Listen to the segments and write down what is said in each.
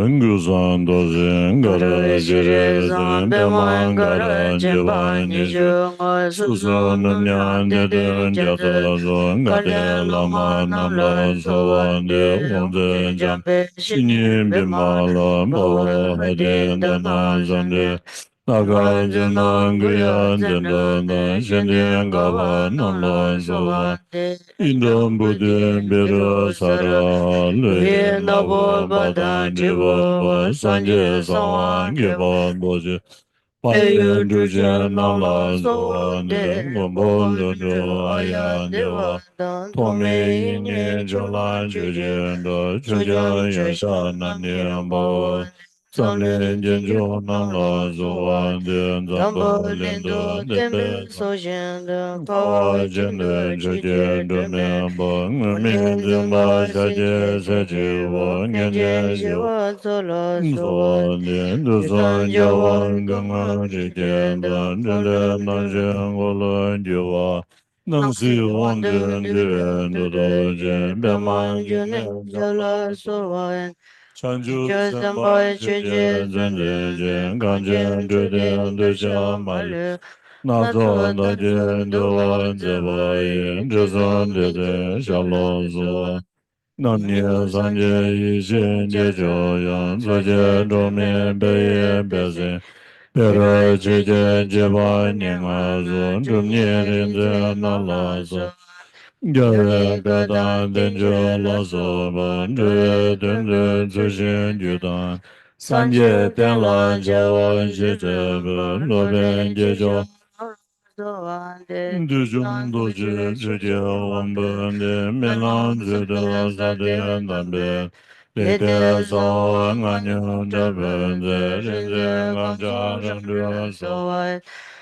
Ngusan dozen gara jire zen peman gara jiban nishu susun nyan de den jasa zon gade lama namla sovan de wonzen jam shinyin bima lam bawa haden danan zande nagan zenan guyan zenden dan shendien gaba namla sovan Indam Budin Bira Sara Le Nabo Badan Jibo Sanje Sawan Giban Boji Payan Dujen Namla Zoan Gombo Ludu Ayan Dewa Tome Yini Jolan Jujin Do Chujan Yashan Nanian Bo Samlin Jinjo Namla Zoan Den Zambo Lindo Depe Kawa Jende Juje Dume Bong Min Zimba Shaje Seji Wo Ngenje Jiwa Zo Lin Du Son Jawan Ganga Jike Dan Jende Nanshen Golo Jiwa Nang Si Wang Jin Jiren Du Do Jin Beman Jine Jala Suwan Chanju Semba Juje Zende Jin Ganjen Juden Du Shamali Na zo na jin du wan zi ba yin zhi sun di di sha lo zu. Nam nie san jie yi xin jie jiu yang zi jie zhu mi bei ye bei zi. Bei re qi jie jie ba nian a zu zhu nie rin zi na la zu. Jie re ge dan din zhi la su ban zhi ye dun zi zi xin ju dan. San jie dian lan jia wan xi zhi bi lu bin jie jiu. Du zhong du zhi zhi jie wan ben de min lan zhi de sa de dan be. Li de sa wan an yu de ben de rin zhe ngan jia ren de so.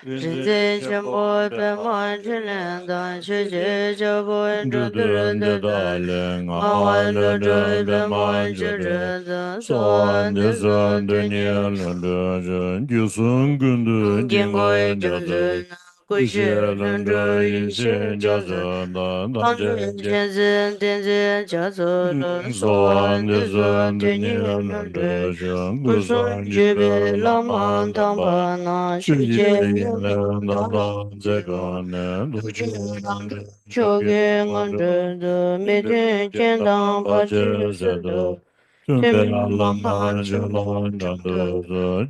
Rin zhe chen po pe man chen len dan shi jie jie bo en zhe de ren de da len a han de zhe pe man zhi zhe de so an de zhen de nie len de zhen ju sun gun de jing guai jia zhe. 贵学能者一心家则难，当知见自天子家则能，所安的尊天女能者生，故孙举杯浪漫当巴那，世界能当当这个能，不知能者求给我者的，每天见当把知识的。准备浪漫就浪漫的，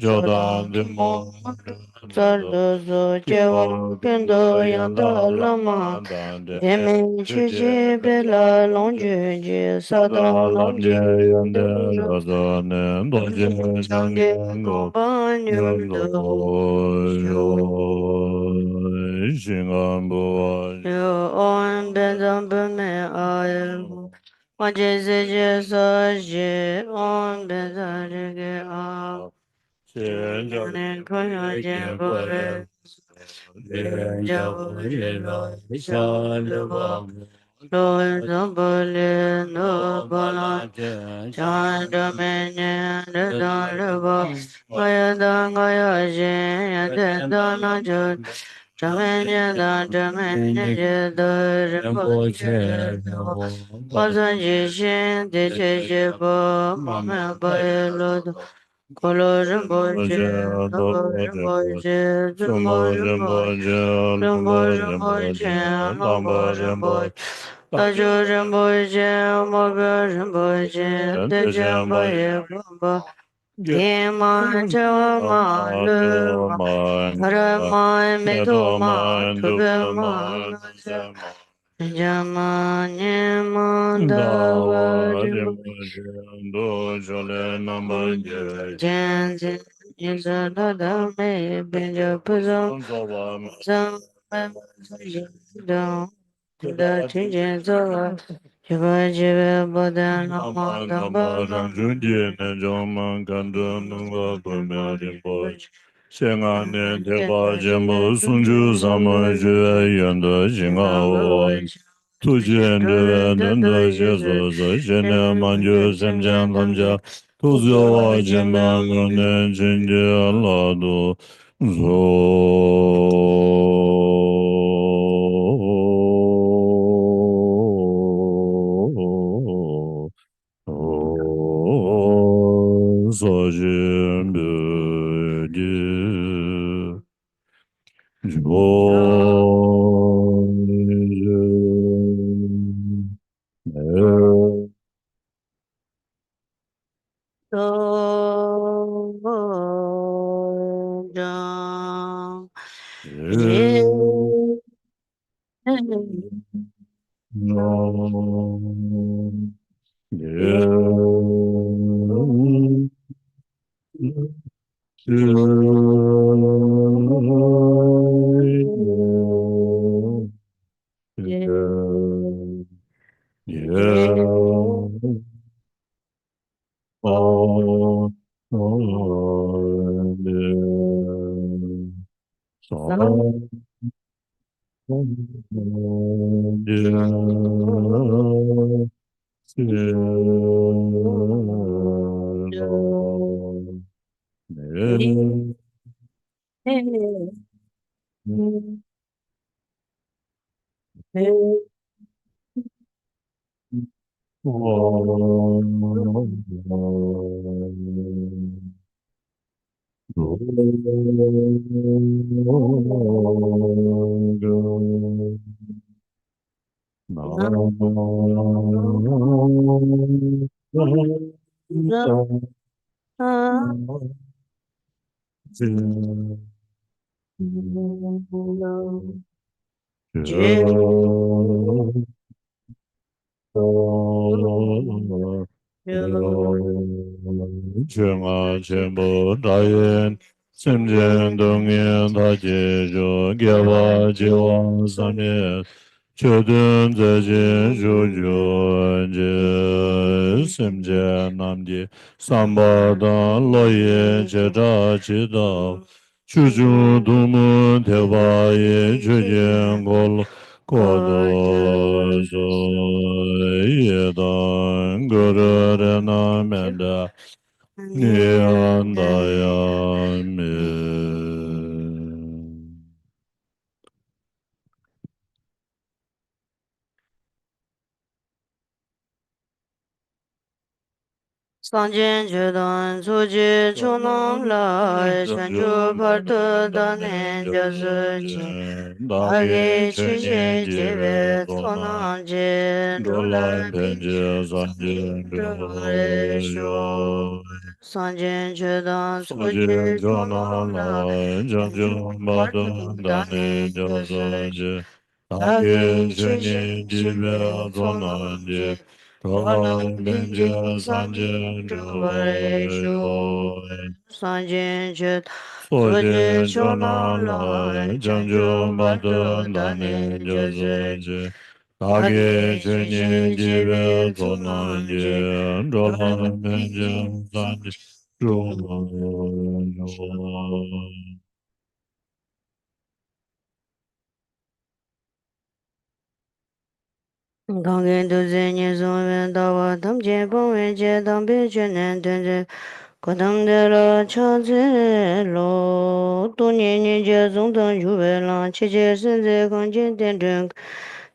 就当的梦。在勒索结网变得样的浪漫，天命奇迹被来龙卷结，撒到浪尖样的勒索能多见相见共伴有的有心安不安，有安变成本没爱。我这世界所需，安变成这个爱。现在可要见过人，人家不知道想的话，路上不离路不拉近，想着明年的当日吧，我要当我要心，也得到那就。这每年的这每年节的人不缺我算计心的这些不，我们不一路的。可乐人不知，那个人不知，怎么人不知，人不人不知，那个人不知，大酒人不知，莫个人不知，得见不也不不。天马车马路马，他人马没头马，特别马。人马年马大把人多少人那么远，见见你说他的美，变就不走，走慢慢走行动，听得听见走了。去吧去吧，不但老马当把上春节那种忙干的弄个不妙的过去。先安年贴花节目送出三门学院的新奥我。突见这人的写作在现年满就三千参加，投资我前半个年情节拉都 소진 부지 조진 도장 예 중화 전부 다인 심전동인 다제조 개화 지원 삼일 초든 제진 주주제 심전 남지 삼바다 로예 제자 지도 주주 두문 대화의 주jen 고도소 예단 그르레나멘다 니안다야미 상진 제단 소지 초남 라 산주 파르트 다네 저스지 나게 아게 천년 취제 지배 제베 도나 토난제 돌라 롤라 벤제 빈지 산진 드레쇼 료요 상진 제단 소진 소지 초남 라 전하라 산주 전주 파르트 받은 다네 다네 저스지 저서지 나게 아게 천년 취제 제베 지배 도난지 토난제 돌라 롤라 빈지 벤제 산진 산진 드레쇼 료요 상진주 소지 소진 초나라 전하라 전주 전주 발도 받은 다네 다네 저스 저서지 나게 아기 천년 지시 지배 집에 도난지 소난지 돌라 돌아 벤제 빈지 산진 료요 강겐 두제니 소면 다와 담제 봉외 제담 비주는 된제 거담대로 처제로 또니니 제종던 유베랑 체제선제 강진 된등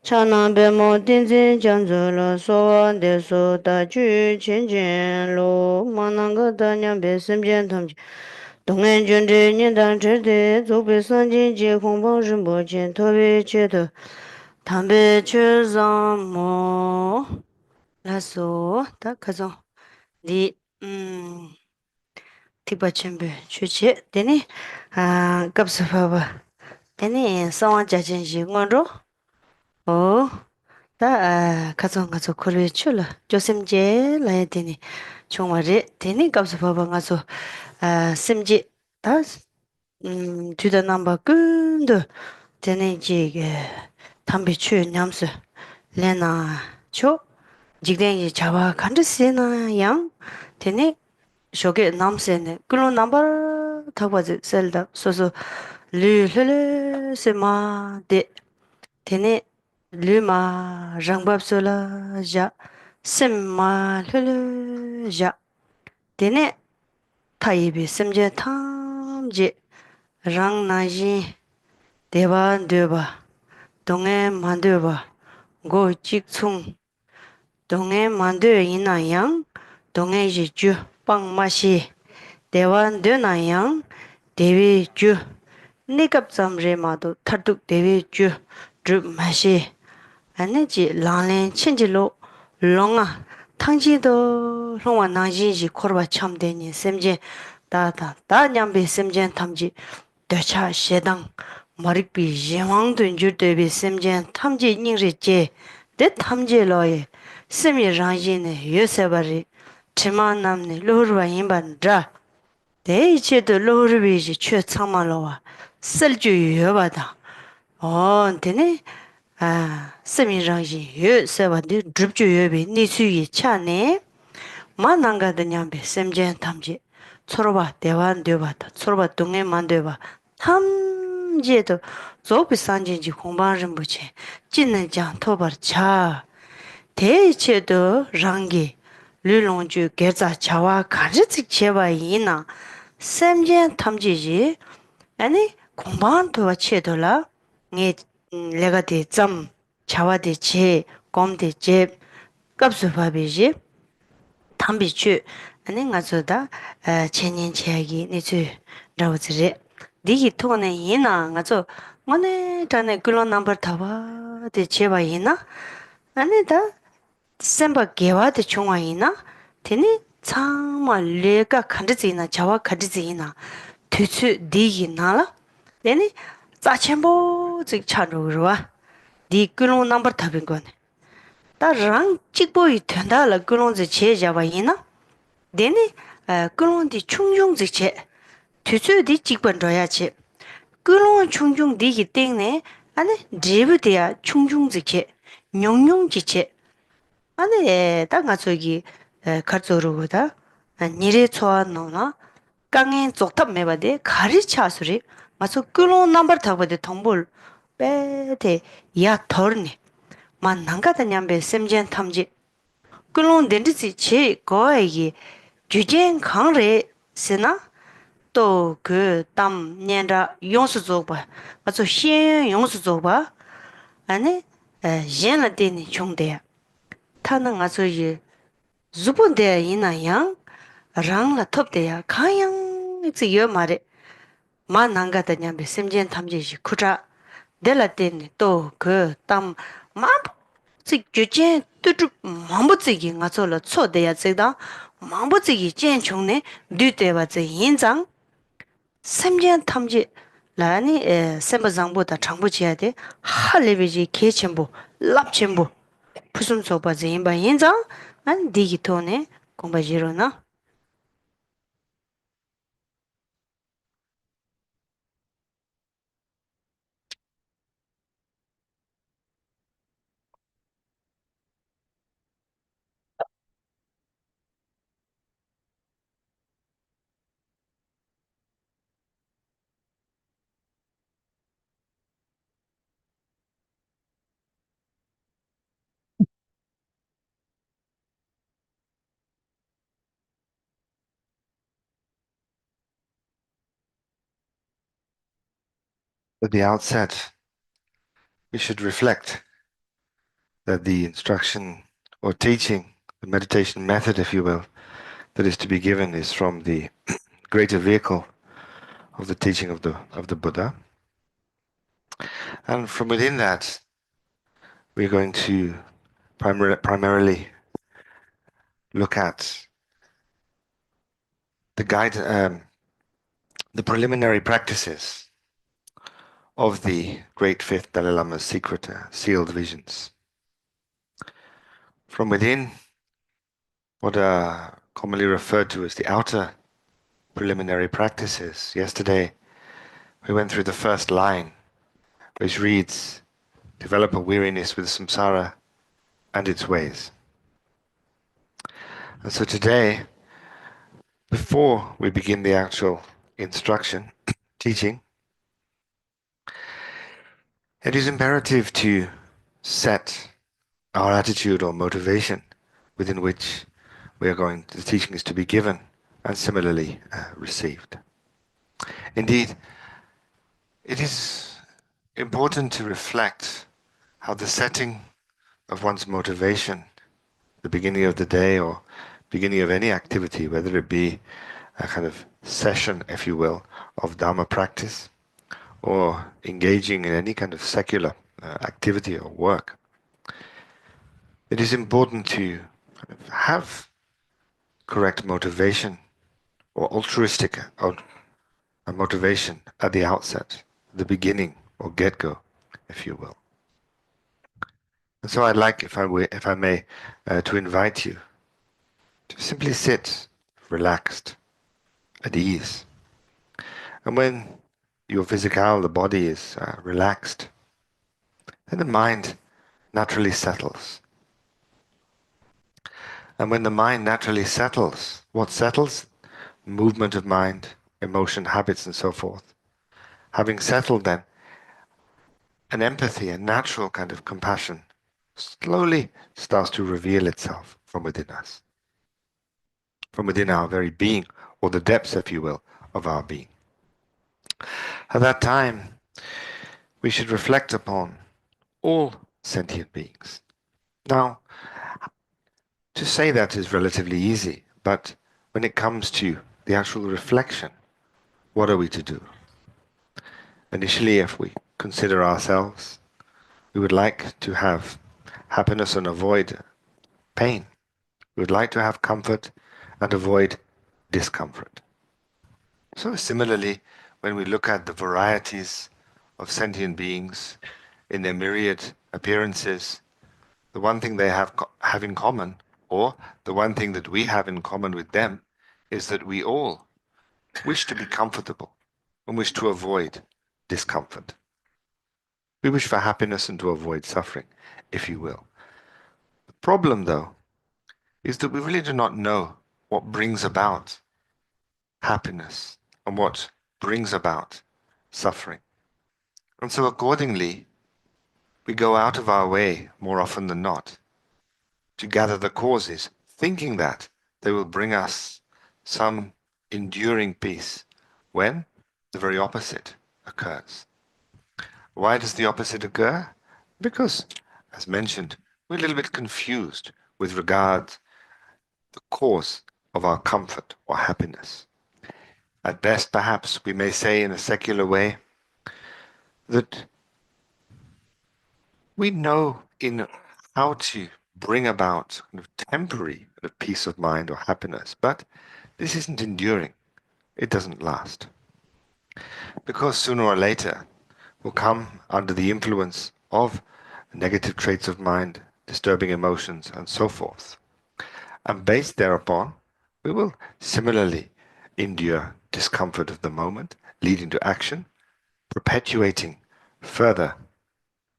차남배모 딘진 장저로 소원대소 다주 진진로 만난거다냐 배심전 탐지 동행준지 년당절대 조배선진지 홍방신보진 토비치도 담배추zam모 라소 다 가서 니 티바침배 추치 되니 아 갑스바바 되니 상황자진지 원로 어 다 가서 그래 출라 조심제 라야 되니 총말이 되니 갑스바바 가서 심지 다 뒤다 넘버 근도 되니 지게 담배추 냠스 레나 초 직dengi chawa khandasena yang tene shoge namsene kulo number thabaje selda soso le sema de tene le ma rangbap sola ja semma le ja tene taibi semje tamje rang naji deba deba donge mandeba go chikchung 동해 만두 이나양 동해 지주 빵마시 Dewan Dunayang, Devi Ju, Nikap Zamre Mado, Tarduk Devi Ju, Drup Mashi, Anaji Langlin Chinjilo, Longa, Tangjido, Longa Nanjiji, Korba Chamdeni, Semje, Dada, Da Nyambe Semjen Tamji, Dacha Shedang, Marikbi, Yewang Dunjur Devi Semjen, Tamji Ningri, De Tamji Loye, Semi Ranjine, Yosebari, Chima Namne, Lurwa Yimban Dra. 대체도 로르비지 최 참말로와 쓸주 여바다 되네 스미랑지 여 세바디 드립주 여비 니수이 차네 만난가드냐베 셈젠 탐지 서로바 대완 되바다 서로바 동에 만되바 탐지에도 조비 산진지 공방은 뭐지 찐는 장 토벌차 대체도 랑기 르롱주 게자 자와 가르치 제바 이나 샘젠 탐지지 아니 공방도 체도라 네 내가 대점 자와대 제 검대 제 값수밥이지 탐비추 아니 가서다 천년 제약이 니주 라우즈리 니기 토네 이나 가서 뭐네 전에 그런 넘버 타와 대 제바 이나 아니다 셈바 개와드 총아이나 테니 참마 레가 칸드지나 자와 칸드지나 투츠 디기나라 데니 자쳔보 직 차로르와 디 끌롱 넘버 타빈 거네 다랑 찍보이 된다라 끌롱지 제자바이나 데니 끌롱디 충중지 제 투츠 디 찍번 줘야지 끌롱 충중 디기 땡네 아니 제부디야 충중지 제 용용지 제 아니 땅가 저기 가르쳐로다 니레 초안노나 강엔 쪽탑 매바데 가리차수리 마서 끌어 넘버 타고데 통볼 빼데 야 더니 만 난가다냐베 셈젠 탐지 끌어 덴디지 제 거에기 주젠 강레 세나 또 그 땀 년다 용수 줘봐 마서 신 용수 줘봐 아니 얘는 되니 중대 타는 아서지 zupunde ina yang rang la thop de ya khayang zi yo mare ma nanga da nyam be semjen thamje ji khuta de la ten to ke tam ma zi ju jen tu tu ma bu zi gi nga zo la cho de ya zi da ma bu zi gi jen chung ne du de ba zi yin zang semjen thamje la ni semba zang bo da chang bu ji ya de ha le be ji ke chen bo lap chen bo 푸숨 소바 제임바 인자 안 디기토네 공바지로나 At the outset, we should reflect that the instruction or teaching, the meditation method, if you will, that is to be given is from the greater vehicle of the teaching of the Buddha. And from within that, we're going to primarily look at the the preliminary practices of the great fifth Dalai Lama's secret sealed visions. From within, what are commonly referred to as the outer preliminary practices. Yesterday, we went through the first line, which reads, develop a weariness with samsara and its ways. And so today, before we begin the actual instruction, teaching, it is imperative to set our attitude or motivation within which the teaching is to be given and similarly received. Indeed, it is important to reflect how the setting of one's motivation, the beginning of the day or beginning of any activity, whether it be a kind of session, if you will, of Dharma practice, or engaging in any kind of secular activity or work, it is important to have correct motivation or altruistic motivation at the outset, the beginning or get-go, if you will. And so I'd like, if I may, to invite you to simply sit relaxed, at ease. And when your physical, the body is relaxed, then the mind naturally settles. And when the mind naturally settles, what settles? Movement of mind, emotion, habits, and so forth. Having settled then, an empathy, a natural kind of compassion, slowly starts to reveal itself from within us, from within our very being, or the depths, if you will, of our being. At that time, we should reflect upon all sentient beings. Now, to say that is relatively easy, but when it comes to the actual reflection, what are we to do? Initially, if we consider ourselves, we would like to have happiness and avoid pain. We would like to have comfort and avoid discomfort. So similarly, when we look at the varieties of sentient beings in their myriad appearances, the one thing they have in common, or the one thing that we have in common with them, is that we all wish to be comfortable and wish to avoid discomfort. We wish for happiness and to avoid suffering, if you will. The problem, though, is that we really do not know what brings about happiness and what brings about suffering. And so accordingly, we go out of our way more often than not to gather the causes, thinking that they will bring us some enduring peace, when the very opposite occurs. Why does the opposite occur? Because, as mentioned, we're a little bit confused with regard to the cause of our comfort or happiness. At best, perhaps, we may say in a secular way that we know in how to bring about kind of temporary peace of mind or happiness, but this isn't enduring. It doesn't last. Because sooner or later we'll come under the influence of negative traits of mind, disturbing emotions, and so forth. And based thereupon, we will similarly endure discomfort of the moment, leading to action, perpetuating further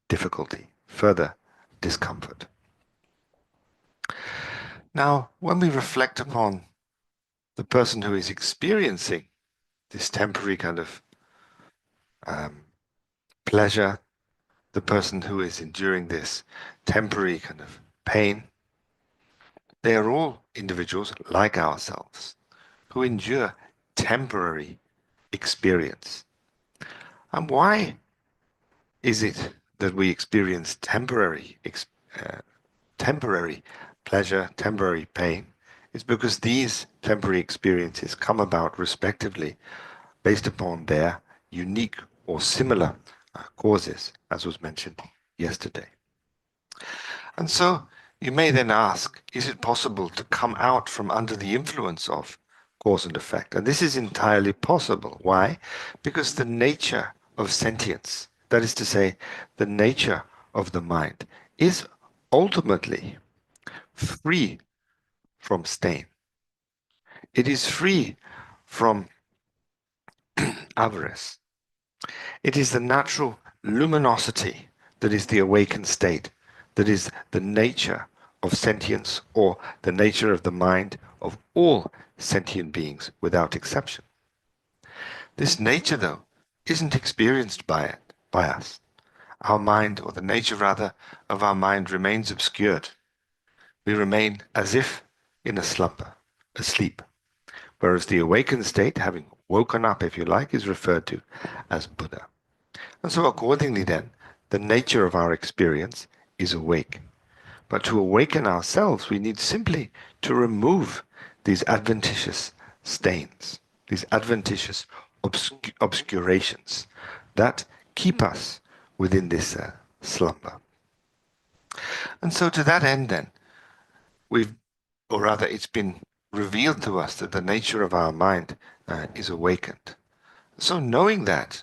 difficulty, further discomfort. Now, when we reflect upon the person who is experiencing this temporary kind of pleasure, the person who is enduring this temporary kind of pain, they are all individuals like ourselves who endure temporary experience. And why is it that we experience temporary pleasure, temporary pain? It's because these temporary experiences come about respectively based upon their unique or similar causes, as was mentioned yesterday. And so you may then ask, is it possible to come out from under the influence of cause and effect? And this is entirely possible. Why? Because the nature of sentience, that is to say, the nature of the mind, is ultimately free from stain. It is free from avarice. It is the natural luminosity that is the awakened state, that is the nature of sentience, or the nature of the mind of all sentient beings without exception. This nature, though, isn't experienced by us. Our mind, or the nature rather, of our mind remains obscured. We remain as if in a slumber, asleep, whereas the awakened state, having woken up, if you like, is referred to as Buddha. And so accordingly then, the nature of our experience is awake. But to awaken ourselves, we need simply to remove these adventitious stains, these adventitious obscurations that keep us within this slumber. And so to that end then, or rather it's been revealed to us that the nature of our mind is awakened. So knowing that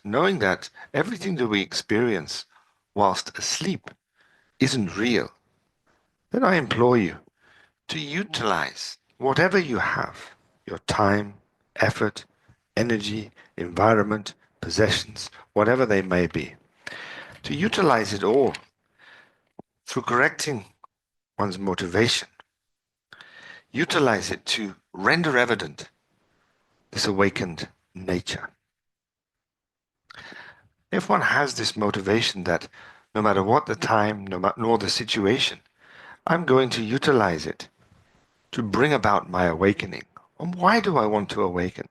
everything that we experience whilst asleep isn't real, then I implore you to utilize whatever you have, your time, effort, energy, environment, possessions, whatever they may be, to utilize it all through correcting one's motivation. Utilize it to render evident this awakened nature. If one has this motivation that no matter what the time, nor the situation, I'm going to utilize it to bring about my awakening. And why do I want to awaken?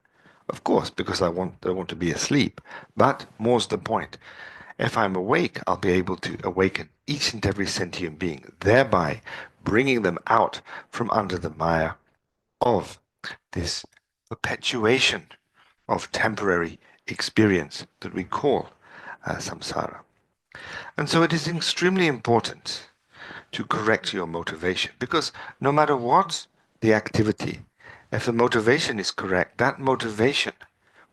Of course, because I want to be asleep. But more's the point. If I'm awake, I'll be able to awaken each and every sentient being, thereby bringing them out from under the mire of this perpetuation of temporary experience that we call samsara. And so it is extremely important to correct your motivation, because no matter what the activity, if the motivation is correct, that motivation,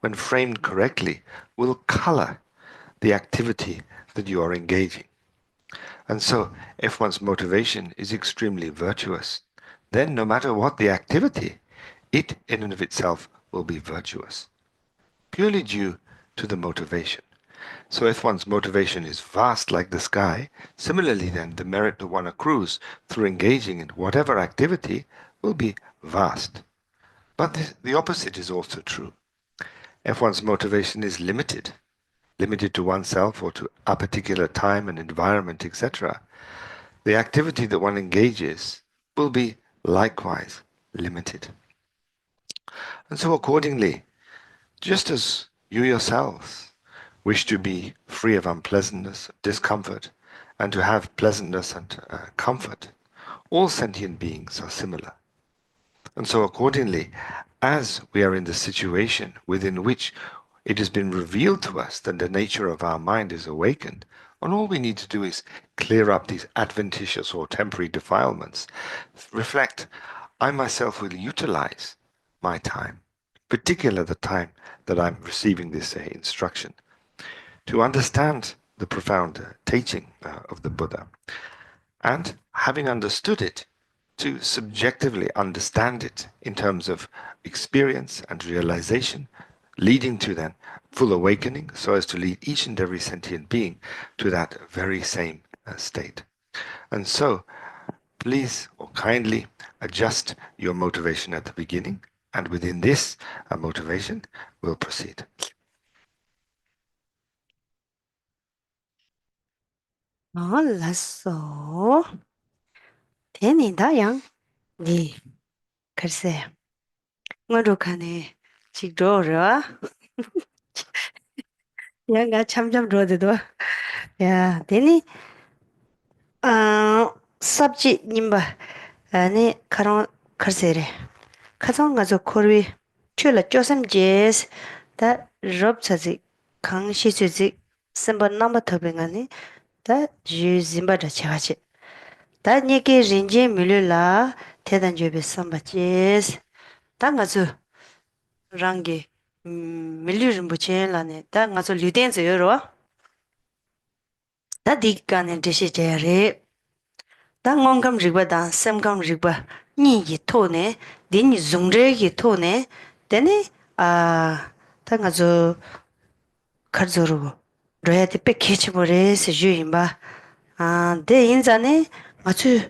when framed correctly, will color the activity that you are engaging. And so if one's motivation is extremely virtuous, then no matter what the activity, it in and of itself will be virtuous, purely due to the motivation. So if one's motivation is vast like the sky, similarly then the merit that one accrues through engaging in whatever activity will be vast. But the opposite is also true. If one's motivation is limited to oneself or to a particular time and environment, etc., the activity that one engages will be likewise limited. And so accordingly, just as you yourselves wish to be free of unpleasantness, discomfort, and to have pleasantness and comfort, all sentient beings are similar. And so accordingly, as we are in the situation within which it has been revealed to us that the nature of our mind is awakened, and all we need to do is clear up these adventitious or temporary defilements, reflect, I myself will utilize my time, particularly the time that I'm receiving this instruction, to understand the profound teaching of the Buddha, and having understood it, to subjectively understand it in terms of experience and realization, leading to then full awakening, so as to lead each and every sentient being to that very same state. And so, please or kindly adjust your motivation at the beginning, and within this motivation, we'll proceed. 알았어. 되니다, 양? 네, 글쎄. 어록하네. 직도로. 양가 참참 로드도. 야, 되니? 삽지 님바. 아니, 가론 글쎄래. 가정 가서 코르비. 튀라 쪼섬 제스. 다 럽차지. 강시수지. 심바 넘버 터빙하니. 다 주심바다 차가지. 다 니게 린제 밀라. 대단 주비 삼바제스. 당가서 랑게 밀리름 부체라네 다 가서 류덴즈 여러 다 디간에 디시제레 다 몽감 리바다 셈감 리바 니기 토네 디니 중제기 토네 데네 다 가서 카르조르고 로야데 패키지버레스 주임바 데 인자네 마추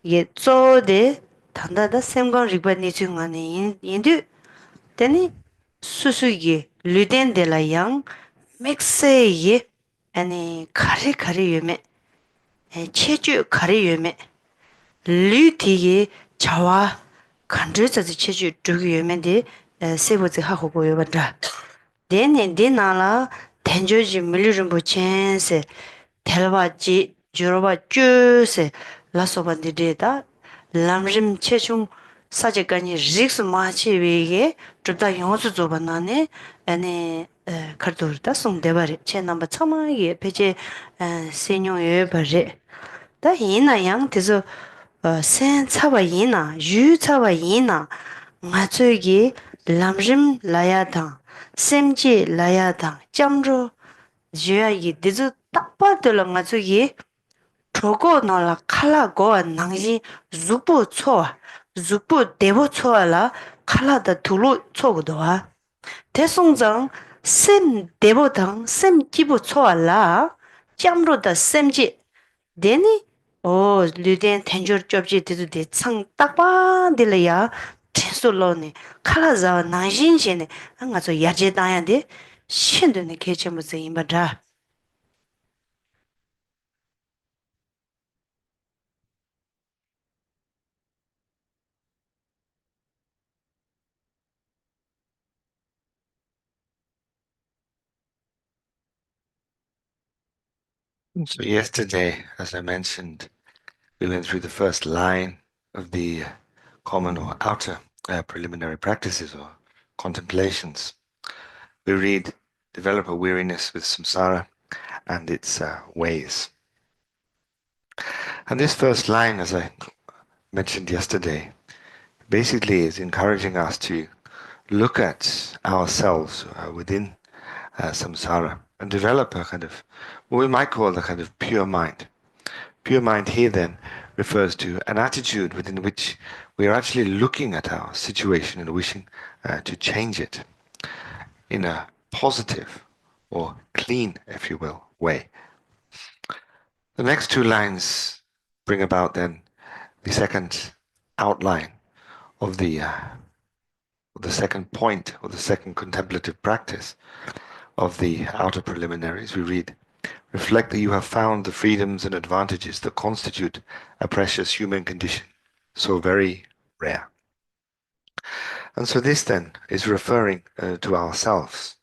예 쪼데 단다다 셈감 리바 니중하네 인두 데네 수수기 르덴델라양 맥세이 아니 카레 유메 체주 카레 유메 르티기 자와 간드르자지 체주 두기 유메데 세보지 하고 보여봤다 데네 데나라 텐조지 밀르름 부첸세 텔바지 주로바 쭈세 라소반디데다 람림 체중 사제까지 릭스 마치위게 접다 용수 줘봤나네 아니 카르도르다 송데바리 제 넘버 처마게 배제 세뇨에 바제 다 이나 양 돼서 sen 차바 이나 유 차바 이나 맞저기 람림 라야당 셈지 라야당 점로 주야기 디즈 딱 봐들 맞저기 저거 나라 칼라고 낭지 zupu 초 zupu 대보 초라 칼라다 둘로 초고도와 대송정 셈 대보당 셈 기부 초라 점로다 셈지 되니 오 류된 텐저 접지 되도 창딱 봐들이야 텐솔로네 칼라자 나신신네 안가서 야제다야데 신도네 개체무서 임바다 So yesterday, as I mentioned, we went through the first line of the common or outer preliminary practices or contemplations. We read, develop a weariness with samsara and its ways. And this first line, as I mentioned yesterday, basically is encouraging us to look at ourselves within samsara and develop a kind of what we might call a kind of pure mind. Pure mind here then refers to an attitude within which we are actually looking at our situation and wishing to change it in a positive or clean, if you will, way. The next two lines bring about then the second outline of the second point or the second contemplative practice of the outer preliminaries. We read, reflect that you have found the freedoms and advantages that constitute a precious human condition, so very rare. And so this then is referring to ourselves,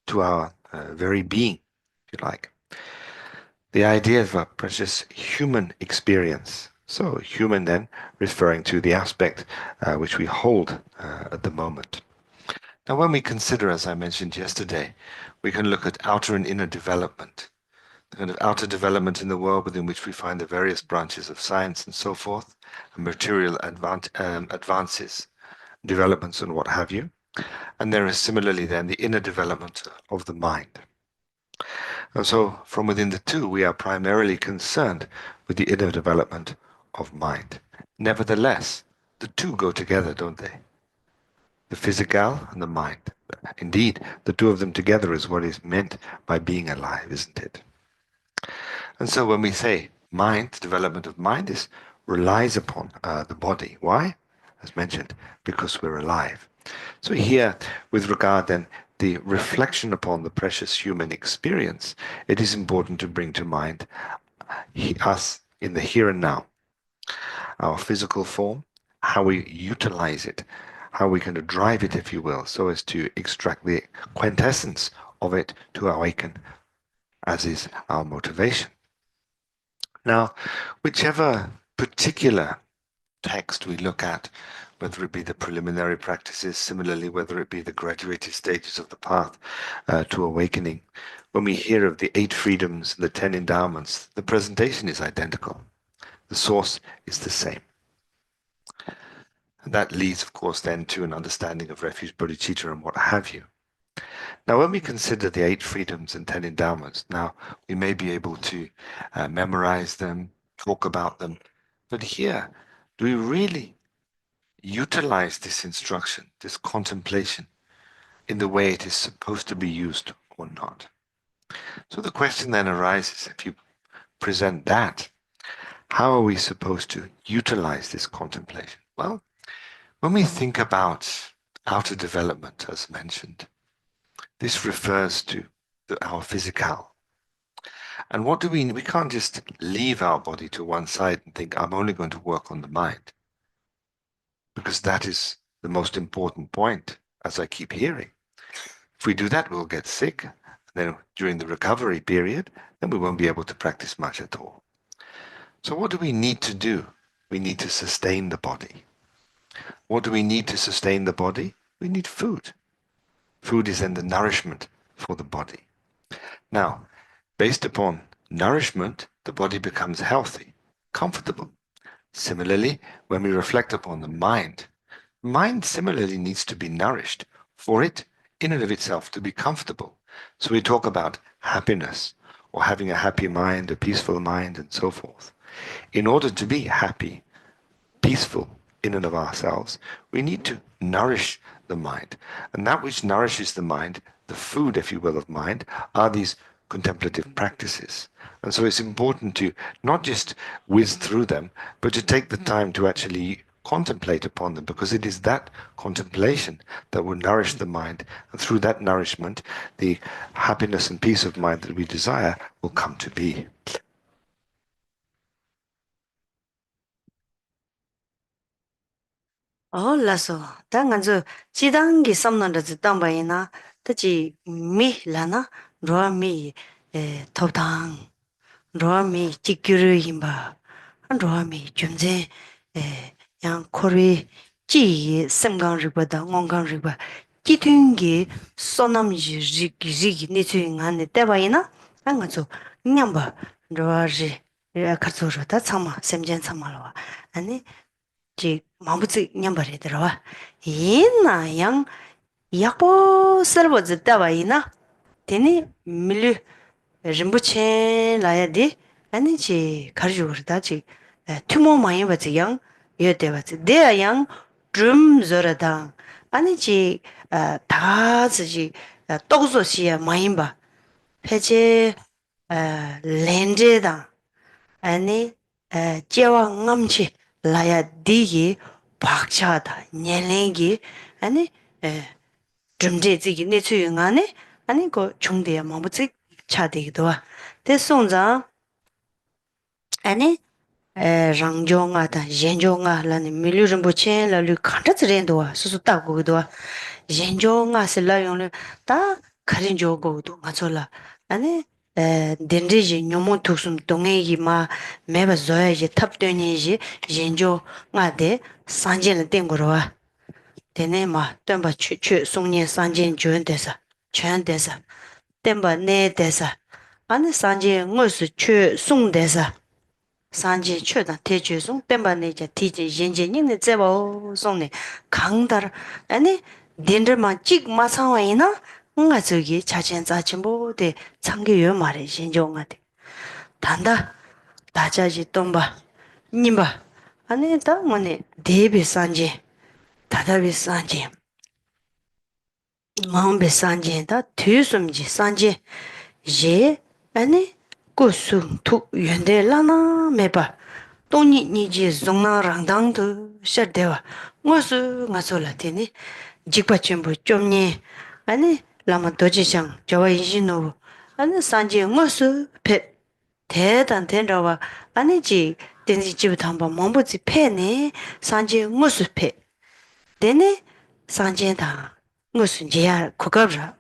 to our very being, if you like. The idea of a precious human experience. So human then referring to the aspect which we hold at the moment. Now when we consider, as I mentioned yesterday, we can look at outer and inner development. The kind of outer development in the world within which we find the various branches of science and so forth, and material advances, developments and what have you. And there is similarly then the inner development of the mind. And so from within the two, we are primarily concerned with the inner development of mind. Nevertheless, the two go together, don't they? The physical and the mind. Indeed, the two of them together is what is meant by being alive, isn't it? And so when we say mind, development of mind is relies upon the body. Why? As mentioned, because we're alive. So here, with regard then the reflection upon the precious human experience, it is important to bring to mind us in the here and now, our physical form, how we utilize it, how we kind of drive it, if you will, so as to extract the quintessence of it to awaken, as is our motivation. Now, whichever particular text we look at, whether it be the preliminary practices, similarly, whether it be the graduated stages of the path to awakening, when we hear of the 8 freedoms and the 10 endowments, the presentation is identical. The source is the same. And that leads, of course, then to an understanding of refuge, bodhicitta, and what have you. Now, when we consider the 8 freedoms and 10 endowments, now we may be able to memorize them, talk about them, but here, do we really utilize this instruction, this contemplation, in the way it is supposed to be used or not? So the question then arises, if you present that, how are we supposed to utilize this contemplation? Well, when we think about outer development, as mentioned, this refers to our physical. And what do we mean? We can't just leave our body to one side and think, I'm only going to work on the mind. Because that is the most important point, as I keep hearing. If we do that, we'll get sick. And then during the recovery period, then we won't be able to practice much at all. So what do we need to do? We need to sustain the body. What do we need to sustain the body? We need food. Food is then the nourishment for the body. Now, based upon nourishment, the body becomes healthy, comfortable. Similarly, when we reflect upon the mind similarly needs to be nourished for it, in and of itself, to be comfortable. So we talk about happiness, or having a happy mind, a peaceful mind, and so forth. In order to be happy, peaceful in and of ourselves, we need to nourish the mind. And that which nourishes the mind, the food, if you will, of mind, are these contemplative practices. And so it's important to not just whiz through them, but to take the time to actually contemplate upon them, because it is that contemplation that will nourish the mind. And through that nourishment, the happiness and peace of mind that we desire will come to be. 라서 당간저 지단기 삼는다 지단바이나 뜻이 미라나 로미 토당 로미 지규르임바 로미 좀제 양 코리 지 sem강르보다 원강르바 기퉁기 소남지 지기 니츠잉한데 때바이나 당간저 냠바 로아지 카츠오르다 참마 셈젠 참마로와 아니 지 마부지 냠바리 들어와 이나 양 약보 설버즈 따와이나 되니 밀르 림부체 라야디 아니지 가르주르다지 투모 많이 버지 양 여대버지 대양 좀 저러다 아니지 다즈지 똑소시야 많이 봐 폐제 렌제다 아니 제왕 남치 라야 디기 박차다 년랭기 아니 좀제지기 내추용하네 아니 그 중대야 뭐지 차대기도 와 대송자 아니 랑종아다 옌종아라니 밀류름보체 라류 칸트즈렌도 와 수수 따고도 와 옌종아 슬라용을 다 가린조고도 맞을라 아니 덴리지 뇽모 투숨 동에기 마 매바 조야지 탑되니지 옌조 나데 산진을 땡거와 되네마 덤바 추추 송년 산진 주은데서全데서 덤바 내데서 아니 산진 무스 추 송데서 산진 추다 대주송 덤바 내자 티지 옌진닝네 제보 송네 강다르 아니 딘르마 찍 마상와이나 nga 저기 자진 자진보데 참게요 말에 신종하데 단다 다자지 동바 님바 아니 다 뭐네 대비 산지 다다비 산지 마음비 산지 다 뒤숨지 산지 예 아니 고수 툭 연대라나 매바 돈이 니지 종나랑당도 셔대와 무슨 가솔라테니 직받침부 좀니 아니 라마 도지상 저와 이진노 아니 산지 무슨 배 대단 된다와 아니지 된지 집부터 한번 몸부지 패네 산지 무슨 패 되네 산지다 무슨 지야 고갑라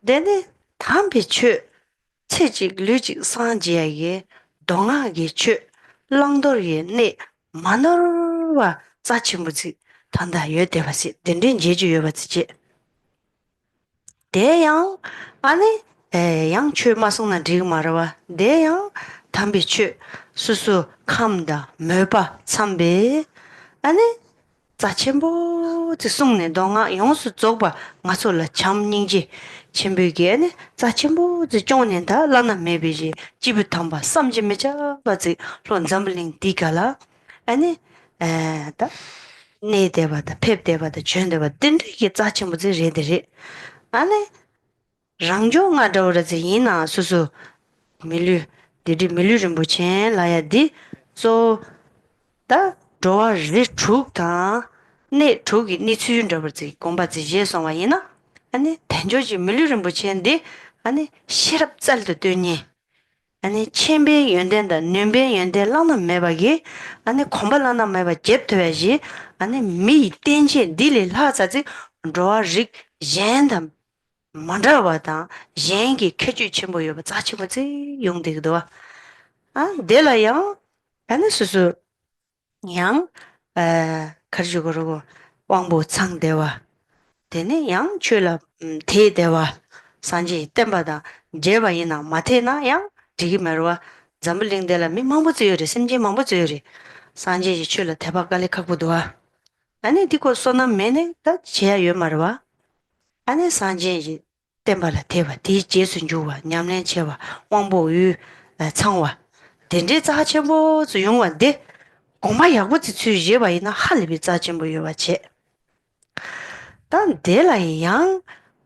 되네 담비추 체직 류직 산지에 동아기 추 랑도리에 네 마너와 자치무지 단다 여대바시 된된 제주 여바지 대양 아니 양추 마송나 디마르와 대양 담비추 수수 감다 매바 참베 아니 자침보 지송네 동아 용수 쪽바 마솔라 참닝지 침베게네 자침보 지종년다 라나 메비지 지부탐바 삼지메자 바지 론잠블링 디가라 아니 다 네데바다 펩데바다 쳔데바 딘디게 자침보지 레데리 아니 랑종아 더르지 이나 수수 밀류 디디 밀류 좀 보첸 라야디 소다 도와 리축다 네 저기 니 수준 잡을지 공부지 예송와 이나 아니 단조지 밀류 좀 보첸데 아니 시럽 짤도 되니 아니 쳔베 연된다 년베 연데 라나 매바기 아니 공부라나 매바 잽트야지 아니 미 땡지 딜리 라자지 도와 릭 옌담 만다바다 옌기 캐주 쳔보여 자치보지 용되기도 아 데라야 아니 수수 양 가르쳐 그러고 왕보 창대와 되네 양 줄라 대대와 산지 땜바다 제바이나 마테나 양 지기 말와 잠블링데라 미망부지요리 심지 망부지요리 산지 줄라 대박갈리 갖고도와 아니 디고 소나 메네 다 제야 요 말와 아니 산지 땜바라 대바 디 제순주와 냠내 제와 왕보유 창와 된지 자체보 주용원데 공마 야고지 주제바이나 할비 자진보요와체 단 데라이 양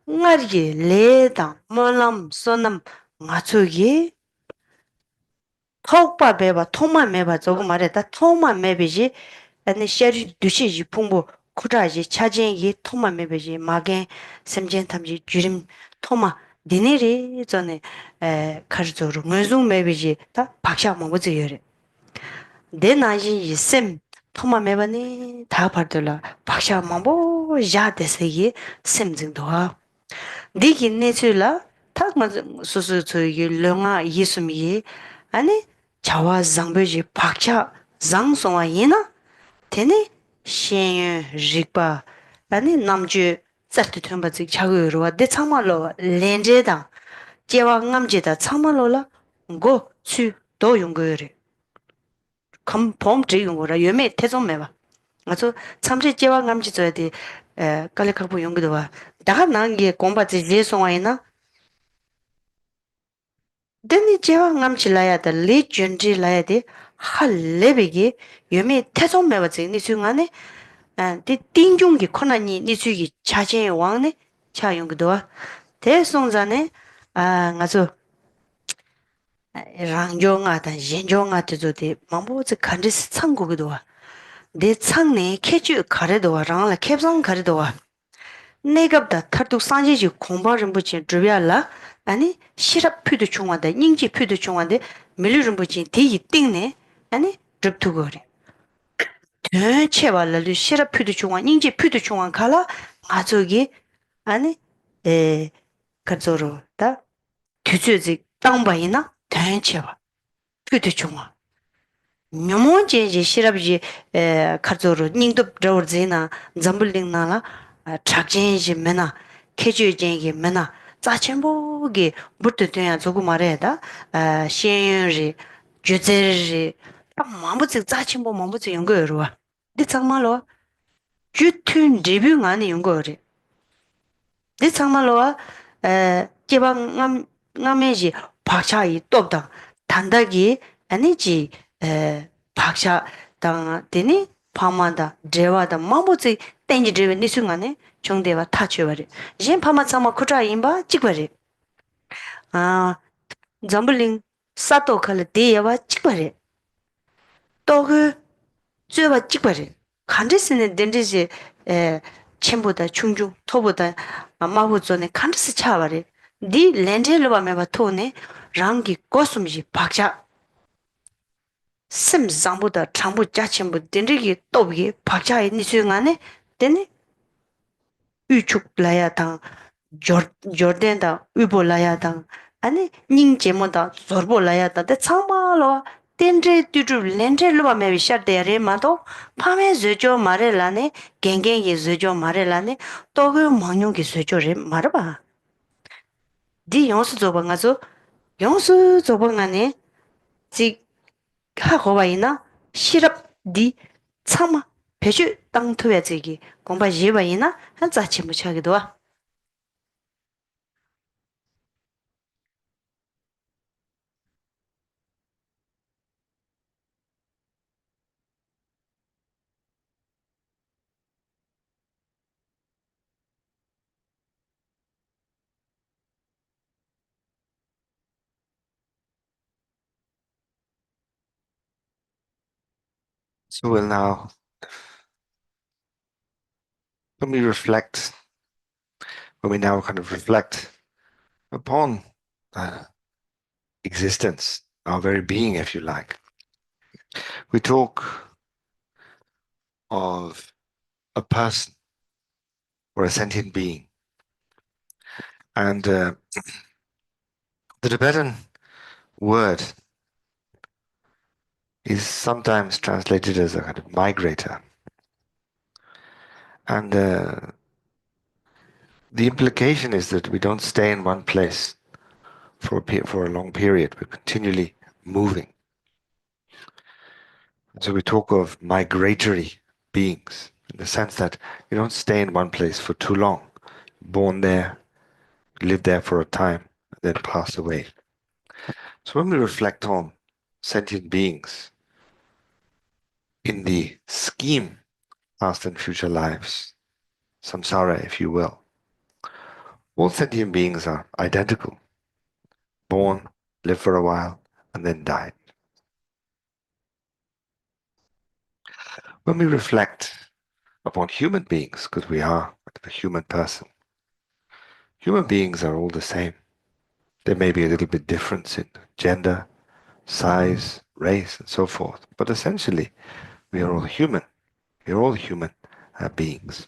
ngari leedang molam sonam ngachugi thokpa beba thoma meba zogu mare da thoma mebeji ane sheri dushi ji pungbo kuraji chajengi thoma mebeji magen semjen tamji jurim thoma diniri zone karzoru ngözung mebeji da baksha mabuzi yore de naji yi sem thoma mebani da pardola baksha mabu ja desegi sem jingdoa 디기 내출라 탁마 수수 저기 령아 예수미 아니 자와 장베지 박차 장송아 이나 되네 신유 리바 아니 남주 짤트 템바지 차고로 데 참말로 렌제다 제와 남제다 참말로라 고추도 용거래 감범 지용거라 요매 태종 매봐 아주 참제 제와 남지 줘야 돼 깔레카부 용거도 와 다가 난게 공바지 제송아이나 데니 제와 남칠라야다 리준지 라야데 할레베게 요미 태종 매버지 니 중간에 디 띵중기 코나니 니 주기 자제 왕네 차용기도 대송자네 가서 랑종아다 yen종아도 망보지 간지스 창고기도 내 창내 캐주 가래도 랑라 캡상 가래도 내갑다 타도 산지지 공부를 붙인 주변라 아니 시럽 표도 중앙다 인지 표도 중앙데 밀르름 붙인 대기 띵네 아니 접투거리 대체발라도 시럽 표도 중앙 인지 표도 중앙 가라 아저기 아니 에 가서로다 규주지 땅바이나 대체바 표도 중앙 묘몬제지 시럽지 가서로 닝도 저르지나 잠블링나라 착진지 메나 캐주jengi 메나 자천보기 부터돼야 조금 말해다 시행리 주제리 마무지 자천보 마무지 연거로 네 정말로 주튼 리뷰 안에 연거리 네 정말로 제방 남매지 박차이 똑다 단다기 아니지 박차 당 되니 파마다 제와다 마무지 땡지 드베 니순간에 정대와 타치버리 진 파마 참마 쿠자 임바 찍버리 잠블링 사토 칼 데야와 찍버리 또그 쯔와 찍버리 칸디스는 덴디지 첨보다 충중 토보다 마부존에 칸디스 차버리 디 렌젤로 바메바 토네 랑기 고숨지 박자 심 장보다 장부 자침부 덴디기 또비 박자에 니순간에 데네 유축라야당 조르덴다 위볼라야당 아니 닝제모다 조르볼라야다 데 참말로 텐제 뚜루 렌젤로 바메 샤데레마도 파메 즈조 마레라네 겐겐게 즈조 마레라네 또그 망용게 즈조레 마르바 디 용수 조방아조 용수 조방안에 지 하고바이나 시럽 디 참마 배주 땅토야지기 공바 예바이나 한자 침무차기도 와 So we'll now, when we now kind of reflect upon existence, our very being, if you like, we talk of a person or a sentient being. And the Tibetan word is sometimes translated as a kind of migrator. And the implication is that we don't stay in one place for a long period. We're continually moving. And so we talk of migratory beings in the sense that you don't stay in one place for too long. Born there, live there for a time, then pass away. So when we reflect on sentient beings in the scheme, past and future lives, samsara, if you will, all sentient beings are identical. Born, live for a while, and then die. When we reflect upon human beings, because we are a human person, human beings are all the same. There may be a little bit difference in gender, size, race, and so forth, but essentially, we are all human. We are all human beings.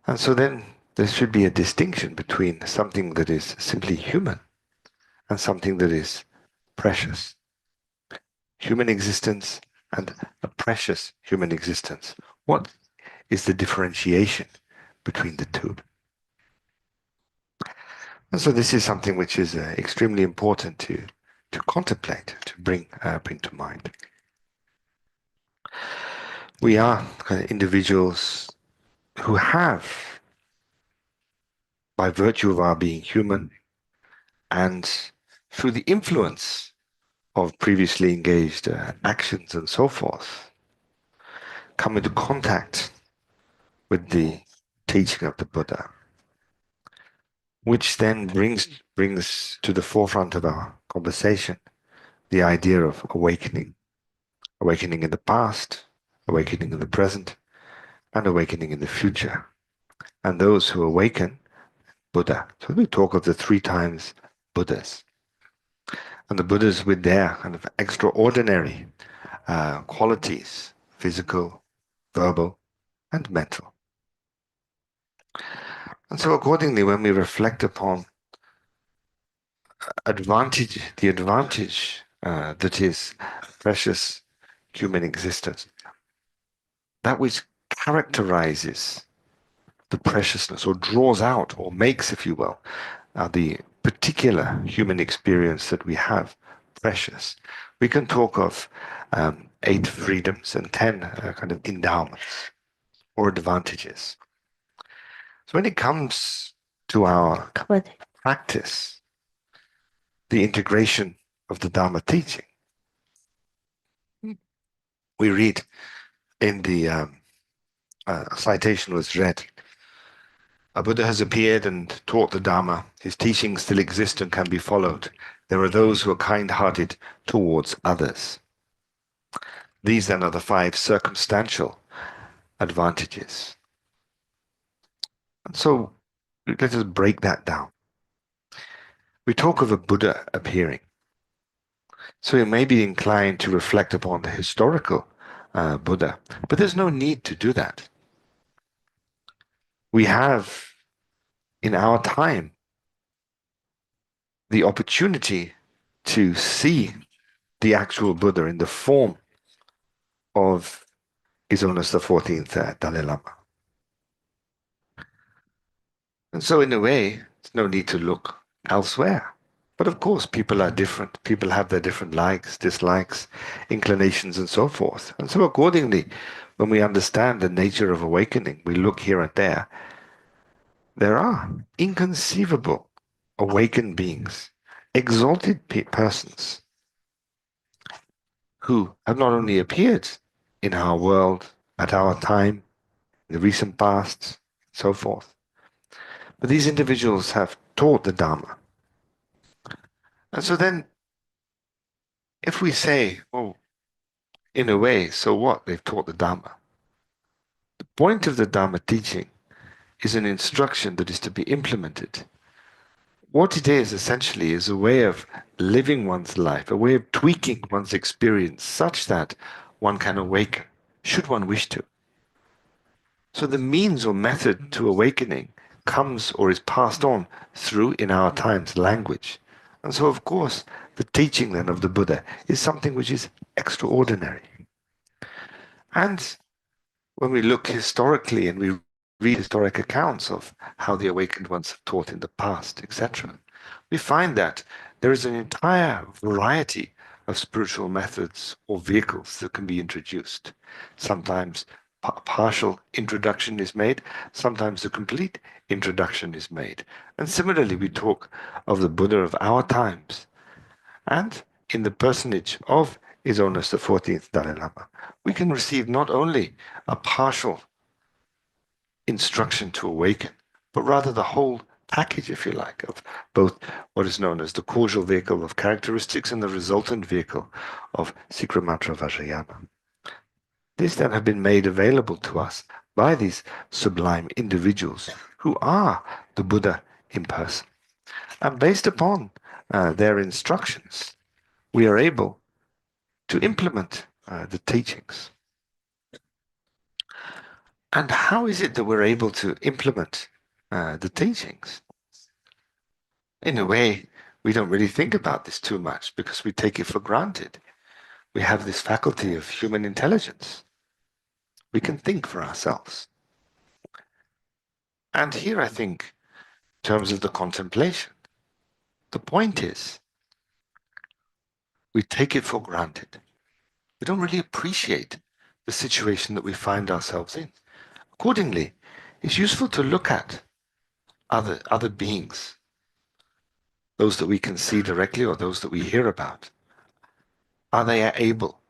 And so then there should be a distinction between something that is simply human and something that is precious. Human existence and a precious human existence. What is the differentiation between the two? And so this is something which is extremely important to contemplate, to bring to mind. We are individuals who have, by virtue of our being human and through the influence of previously engaged actions and so forth, come into contact with the teaching of the Buddha, which then brings to the forefront of our conversation the idea of awakening. Awakening in the past, awakening in the present, and awakening in the future. And those who awaken, Buddha. So we talk of the 3 times Buddhas. And the Buddhas with their kind of extraordinary qualities, physical, verbal, and mental. And so accordingly, when we reflect upon the advantage that is precious human existence, that which characterizes the preciousness, or draws out, or makes, if you will, the particular human experience that we have precious. We can talk of 8 freedoms and 10 kind of endowments or advantages. So when it comes to our practice, the integration of the Dharma teaching, we read in the citation was read, a Buddha has appeared and taught the Dharma. His teachings still exist and can be followed. There are those who are kind-hearted towards others. These then are the 5 circumstantial advantages. And so let us break that down. We talk of a Buddha appearing. So you may be inclined to reflect upon the historical Buddha, but there's no need to do that. We have, in our time, the opportunity to see the actual Buddha in the form of His Holiness the 14th Dalai Lama. And so in a way, there's no need to look elsewhere. But of course, people are different. People have their different likes, dislikes, inclinations, and so forth. And so accordingly, when we understand the nature of awakening, we look here and there. There are inconceivable awakened beings, exalted persons, who have not only appeared in our world, at our time, in the recent past, so forth, but these individuals have taught the Dharma. And so then, if we say, oh, in a way, so what? They've taught the Dharma. The point of the Dharma teaching is an instruction that is to be implemented. What it is, essentially, is a way of living one's life, a way of tweaking one's experience such that one can awaken, should one wish to. So the means or method to awakening comes or is passed on through, in our times, language. And so, of course, the teaching then of the Buddha is something which is extraordinary. And when we look historically and we read historic accounts of how the awakened ones have taught in the past, etc., we find that there is an entire variety of spiritual methods or vehicles that can be introduced. Sometimes partial introduction is made, sometimes a complete introduction is made. And similarly, we talk of the Buddha of our times. And in the personage of His Holiness the 14th Dalai Lama, we can receive not only a partial instruction to awaken, but rather the whole package, if you like, of both what is known as the causal vehicle of characteristics and the resultant vehicle of secret mantra Vajrayana. These then have been made available to us by these sublime individuals who are the Buddha in person. And based upon their instructions, we are able to implement the teachings. And how is it that we're able to implement the teachings? In a way, we don't really think about this too much because we take it for granted. We have this faculty of human intelligence. We can think for ourselves. And here I think, in terms of the contemplation, the point is, we take it for granted. We don't really appreciate the situation that we find ourselves in. Accordingly, it's useful to look at other beings, those that we can see directly or those that we hear about. Are they able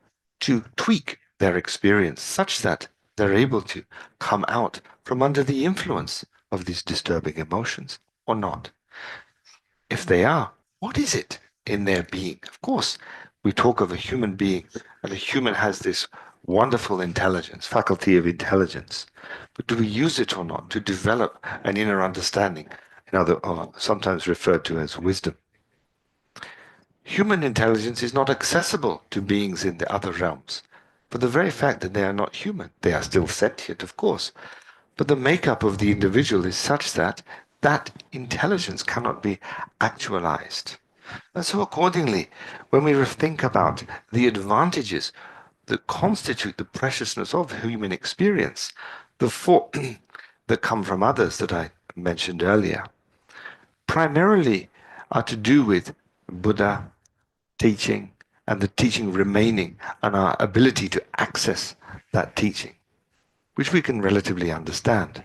to tweak their experience such that they're able to come out from under the influence of these disturbing emotions or not? If they are, what is it in their being? Of course, we talk of a human being, and a human has this wonderful intelligence, faculty of intelligence. But do we use it or not to develop an inner understanding, sometimes referred to as wisdom? Human intelligence is not accessible to beings in the other realms for the very fact that they are not human. They are still sentient, of course, but the makeup of the individual is such that that intelligence cannot be actualized. And so accordingly, when we think about the advantages that constitute the preciousness of human experience, the four that come from others that I mentioned earlier, primarily are to do with Buddha, teaching, and the teaching remaining, and our ability to access that teaching, which we can relatively understand.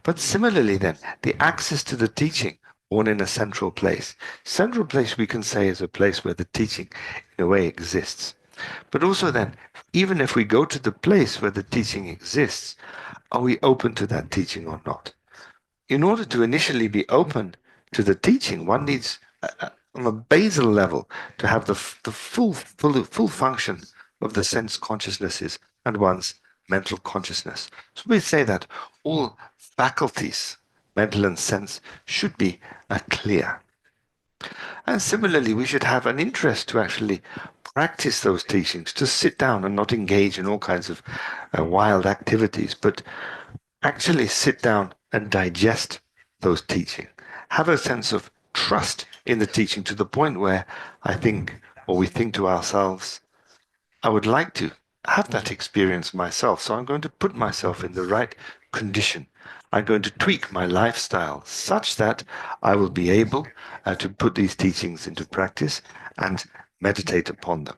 But similarly then, the access to the teaching born in a central place. Central place we can say is a place where the teaching in a way exists. But also then, even if we go to the place where the teaching exists, are we open to that teaching or not? In order to initially be open to the teaching, one needs on a basal level to have the full function of the sense consciousnesses and one's mental consciousness. So we say that all faculties, mental and sense, should be clear. And similarly, we should have an interest to actually practice those teachings, to sit down and not engage in all kinds of wild activities, but actually sit down and digest those teachings. Have a sense of trust in the teaching to the point where I think, or we think to ourselves, I would like to have that experience myself, so I'm going to put myself in the right condition. I'm going to tweak my lifestyle such that I will be able to put these teachings into practice and meditate upon them.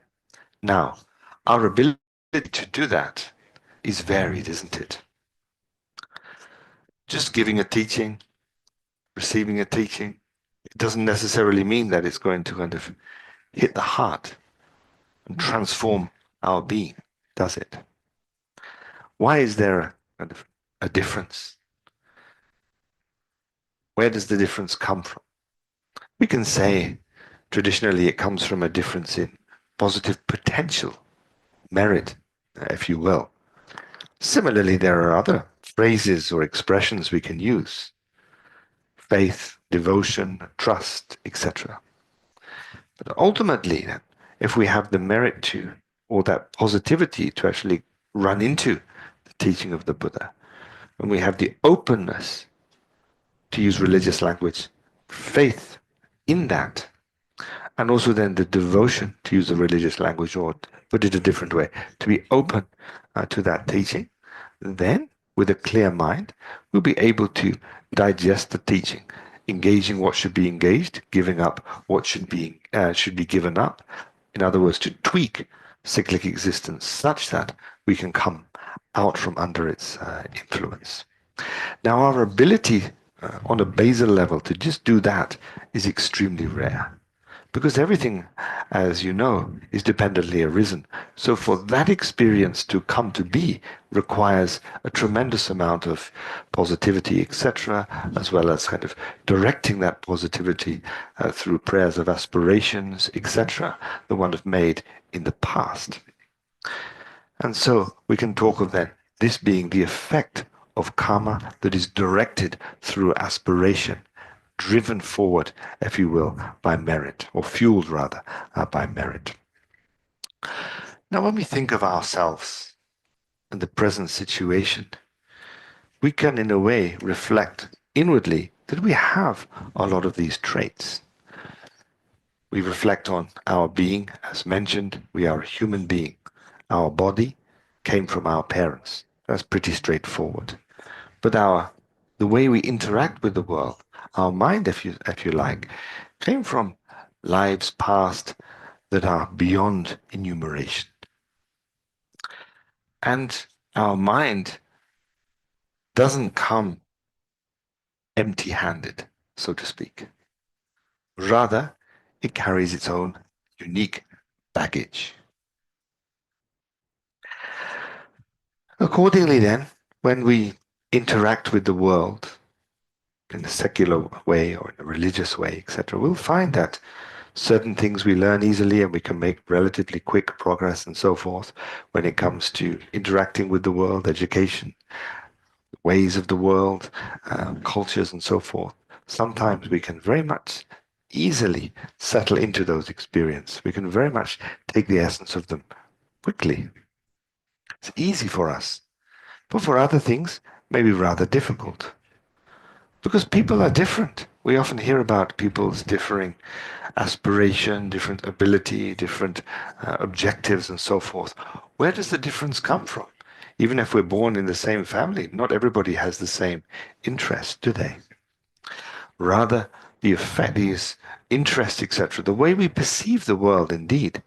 Now, our ability to do that is varied, isn't it? Just giving a teaching, receiving a teaching, it doesn't necessarily mean that it's going to kind of hit the heart and transform our being, does it? Why is there a difference? Where does the difference come from? We can say traditionally it comes from a difference in positive potential, merit, if you will. Similarly, there are other phrases or expressions we can use. Faith, devotion, trust, etc. But ultimately, if we have the merit to, or that positivity to actually run into the teaching of the Buddha, and we have the openness to use religious language, faith in that, and also then the devotion, to use the religious language, or put it a different way, to be open to that teaching, then with a clear mind, we'll be able to digest the teaching, engaging what should be engaged, giving up what should be given up. In other words, to tweak cyclic existence such that we can come out from under its influence. Now, our ability on a basal level to just do that is extremely rare. Because everything, as you know, is dependently arisen. So for that experience to come to be requires a tremendous amount of positivity, etc., as well as kind of directing that positivity through prayers of aspirations, etc., the one have made in the past. And so we can talk of then this being the effect of karma that is directed through aspiration, driven forward, if you will, by merit, or fueled rather by merit. Now, when we think of ourselves and the present situation, we can in a way reflect inwardly that we have a lot of these traits. We reflect on our being, as mentioned, we are a human being. Our body came from our parents. That's pretty straightforward. But the way we interact with the world, our mind, if you like, came from lives past that are beyond enumeration. And our mind doesn't come empty-handed, so to speak. Rather, it carries its own unique baggage. Accordingly, then, when we interact with the world in a secular way or in a religious way, etc., we'll find that certain things we learn easily and we can make relatively quick progress and so forth when it comes to interacting with the world, education, ways of the world, cultures and so forth. Sometimes we can very much easily settle into those experiences. We can very much take the essence of them quickly. It's easy for us. But for other things, maybe rather difficult. Because people are different. We often hear about people's differing aspiration, different ability, different objectives, and so forth. Where does the difference come from? Even if we're born in the same family, not everybody has the same interest, do they? Rather, the effect, these interests, etc., the way we perceive the world, indeed,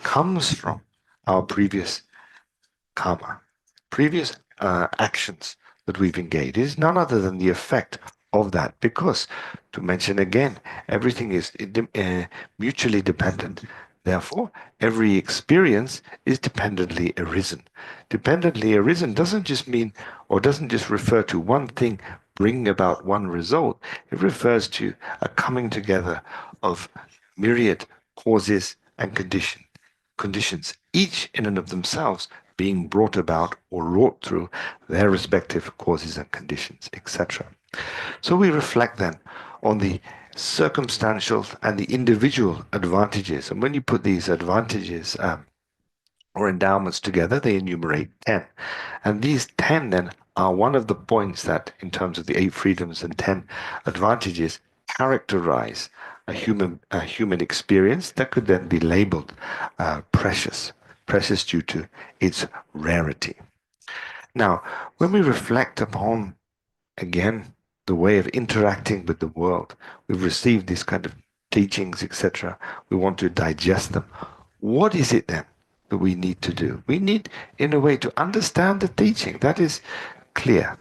comes from our previous karma, previous actions that we've engaged. It is none other than the effect of that, because, to mention again, everything is mutually dependent. Therefore, every experience is dependently arisen. Dependently arisen doesn't just mean, or doesn't just refer to one thing bringing about one result. It refers to a coming together of myriad causes and conditions, each in and of themselves being brought about or wrought through their respective causes and conditions, etc. So we reflect then on the circumstantial and the individual advantages. And when you put these advantages or endowments together, they enumerate 10. And these 10 then are one of the points that, in terms of the 8 freedoms and 10 advantages, characterize a human experience that could then be labeled precious due to its rarity. Now, when we reflect upon, again, the way of interacting with the world, we've received these kind of teachings, etc. We want to digest them. What is it then that we need to do? We need, in a way, to understand the teaching. That is clear.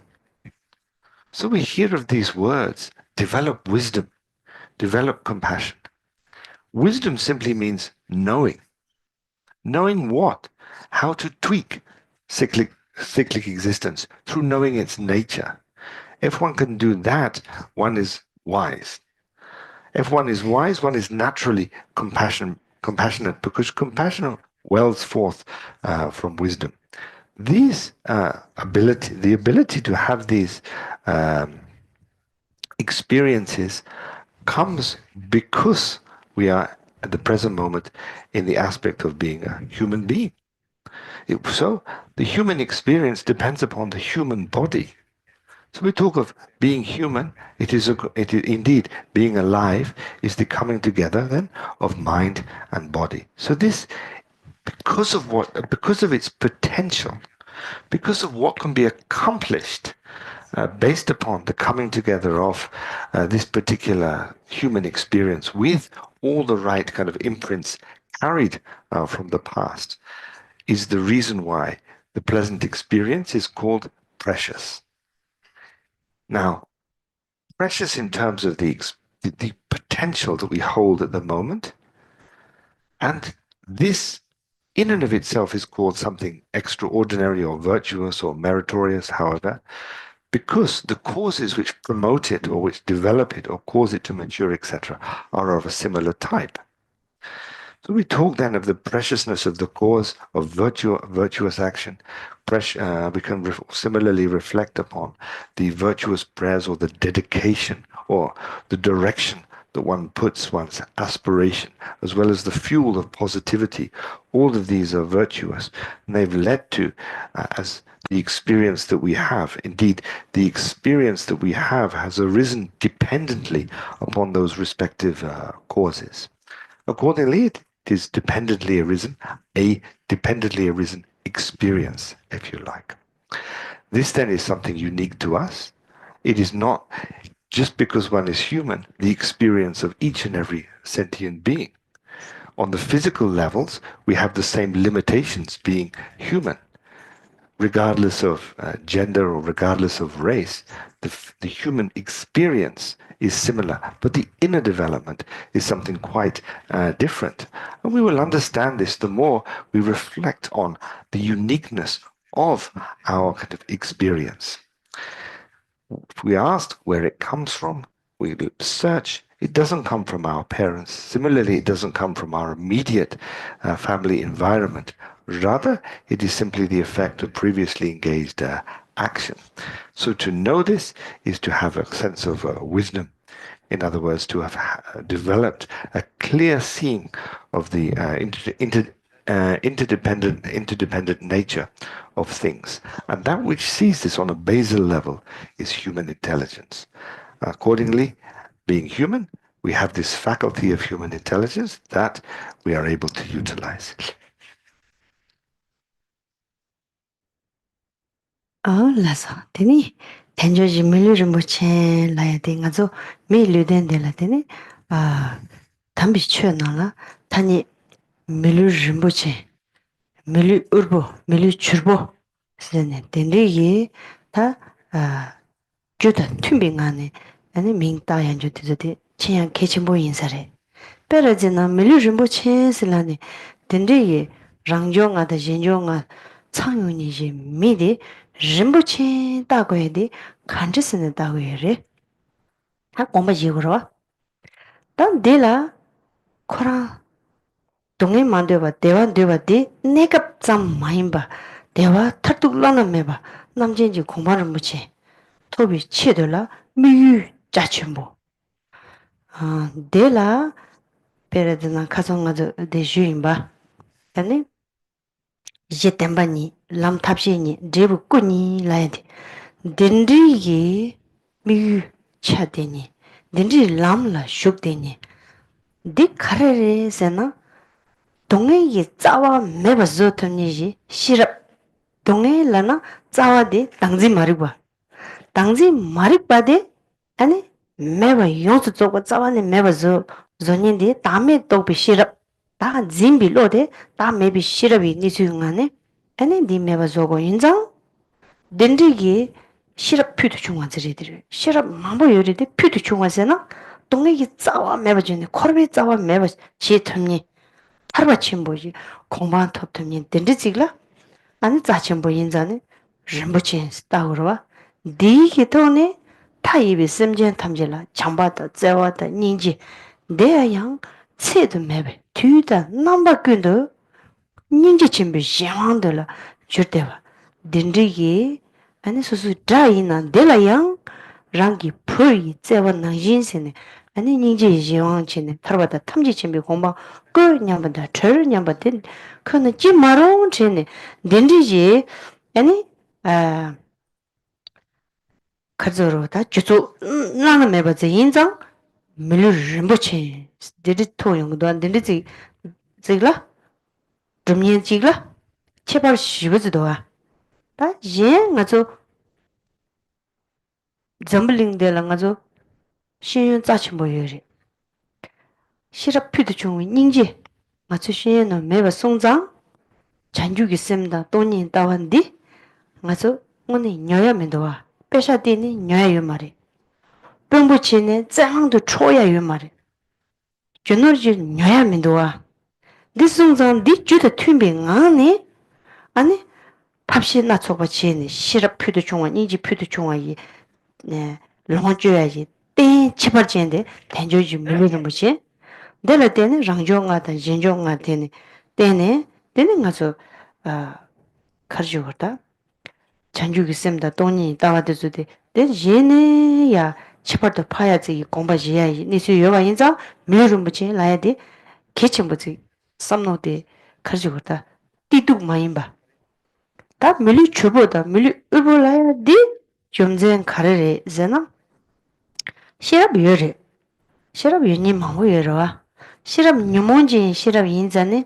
So we hear of these words: develop wisdom, develop compassion. Wisdom simply means knowing. Knowing what? How to tweak cyclic existence through knowing its nature. If one can do that, one is wise. If one is wise, one is naturally compassionate, because compassion wells forth from wisdom. These the ability to have these experiences comes because we are at the present moment in the aspect of being a human being. So the human experience depends upon the human body. So we talk of being human. It is indeed being alive is the coming together then of mind and body. So this, because of its potential, because of what can be accomplished based upon the coming together of this particular human experience with all the right kind of imprints carried from the past, is the reason why the pleasant experience is called precious. Now, precious in terms of the potential that we hold at the moment, and this in and of itself is called something extraordinary or virtuous or meritorious, however, because the causes which promote it or which develop it or cause it to mature, etc., are of a similar type. So we talk then of the preciousness of the cause of virtuous action. We can similarly reflect upon the virtuous prayers or the dedication or the direction that one puts one's aspiration, as well as the fuel of positivity. All of these are virtuous, and they've led to, as the experience that we have, indeed, the experience that we have has arisen dependently upon those respective causes. Accordingly, it is dependently arisen, a dependently arisen experience, if you like. This then is something unique to us. It is not just because one is human, the experience of each and every sentient being. On the physical levels, we have the same limitations being human. Regardless of gender or regardless of race, the human experience is similar, but the inner development is something quite different. And we will understand this the more we reflect on the uniqueness of our kind of experience. If we ask where it comes from, we search. It doesn't come from our parents. Similarly, it doesn't come from our immediate family environment. Rather, it is simply the effect of previously engaged action. So to know this is to have a sense of wisdom. In other words, to have developed a clear seeing of the interdependent nature of things. And that which sees this on a basal level is human intelligence. Accordingly, being human, we have this faculty of human intelligence that we are able to utilize. 라서 되니 텐조지 밀리를 못chen 라야 돼 가서 밀리된 데라 되니 담비 취어나라 타니 밀리를 못chen 밀리 urbo 밀리 줄보 쓰네 된리기 다 교다 튠빙하네 아니 민다얀 주드데 치양 개침보 인사래 빼라지나 밀리를 못chen 쓰라네 된리기 랑종아다 진종아 창윤이지 미디 rinpoche dagoye di khandrisine dagoye re. Ha gomba yigurwa. Dan de la khora donge mandeba dewa deba di negap zam mayimba dewa tartuk lana meba namjenji gomba rinpoche tobi chedo la miyu jachimbo. De la peredina kazonga de juyimba. Yani je temba ni lam tapshi ni drebu ku ni layadi. Dendri miyu chadeni, dendri lamla shukdeni. Di karere sena, donge yi tsawa meba zotomni ji shirab. Donge lana tsawa de tangzi marikwa. Tangzi marikwa de, ane meba yonsu tsokwa tsawa ne meba zonyen de, dame tokbi shirab. Da zimbi lo de, da mebi shirabi nisu yungane, ane di meba zogo yunzang. 덴디기 시럽 퓨드 중앙들이들 시럽 마모 요리데 퓨드 중앙에서나 동네기 싸와 매버지네 코르비 싸와 매버 지텀니 하루아침 보지 공부한 톱톱니 덴디지글라 아니 자침 보인자네 림부친 스타우르와 디기 돈에 타입이 심전 탐질라 장바다 제와다 닌지 내양 세드 매베 뒤다 넘버근도 닌지 침비 샹들라 줄대와 딘디기 아니 소소 다이나 델라양 랑기 푸이 제원나 인세네 아니 닌지 지왕치네 타르바다 탐지 침비 공부 그 냠바다 절 냠바데 그는 지마롱 체네 딘디지 아니 카즈로다 주소 나는 매버제 인장 밀르 림보체 데리토 용도 안 딘디지 지글라 좀 년지글라 제발 쉬버지도아 다 예, ngazo zamling de la ngazo shin za chi mo yeri. Shira pyu de chung ningji. Ngazo shin no meba songzang chanju gi semda toni dawan di ngazo ngone nyoya mendo wa. Pesha di ni nyoya yu mari. Pembu chi ne zang do choya yu mari. Junor ji nyoya mendo wa. Di songzang di ju de tunbe ngang ni 아니 팝시 나 초바치니 시럽 표도 중앙 인지 표도 중앙이 네 롱줘야지 땡 치버진데 된조지 물리는 뭐지 내가 때는 랑종하다 진종하 되네 때네 때는 가서 아 가지고다 잔주기 쌤다 돈이 따와들수데 내 얘네야 치버도 파야지 공부지야 니수 요가 인자 밀은 뭐지 나야 돼 개침 뭐지 쌈노데 가지고다 띠뚝 많이 봐 다 밀리 주보다 밀리 으볼라야 디 좀전 가르레 제나 시럽 요리 시럽 유니 마고 요러와 시럽 뉴몬진 시럽 인자네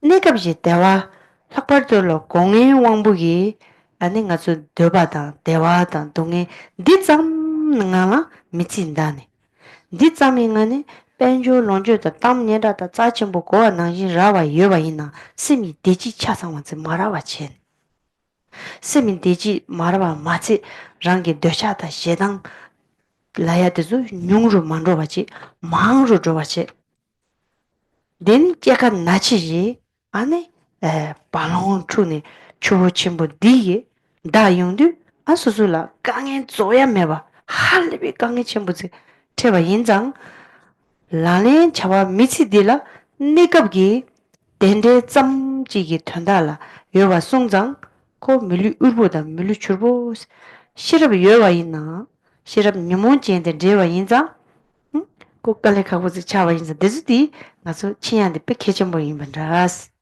내가지 대화 삭발들로 공의 왕복이 아닌 가서 더바다 대화다 동에 디잠 능아마 미친다네 디잠잉아네 벤조 론조다 땀녀다다 짜침보 고아 나지 라와 여바이나 스미 대지 차상wan지 마라와친 스민 대지 말아봐 마치 랑게 되샤다 제당 라야드즈 뇽로 만들어봐지 망로 줘봐지 된 약간 나치지 안에 발롱 추네 추고침보 디게 다용도 아수술라 강에 줘야 매봐 할리비 강에 침보지 제가 인장 라네 차와 미치딜라 니갑기 덴데 짬지기 턴달라 여와 송장 코 밀리 울보다 밀리 줄보 시럽 여와 있나 시럽 뉴몬지인데 제와 인자 응? 꼭 갈래 가고서 차와 인자 데스디 가서 친한테 뺏겨져 보인 번다스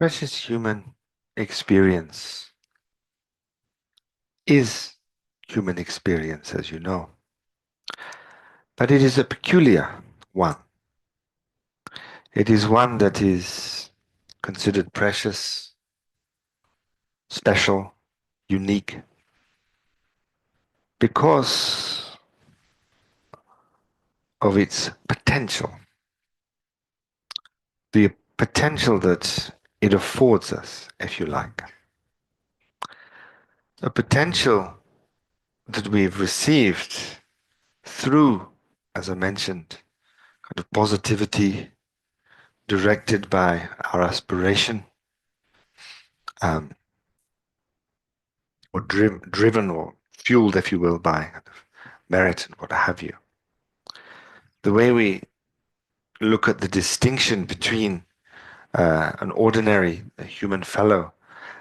Precious human experience is human experience, as you know, but it is a peculiar one. It is one that is considered precious, special, unique, because of its potential, the potential that it affords us, if you like. A potential that we've received through, as I mentioned, kind of positivity directed by our aspiration, or driven or fueled, if you will, by kind of merit and what have you. The way we look at the distinction between an ordinary human fellow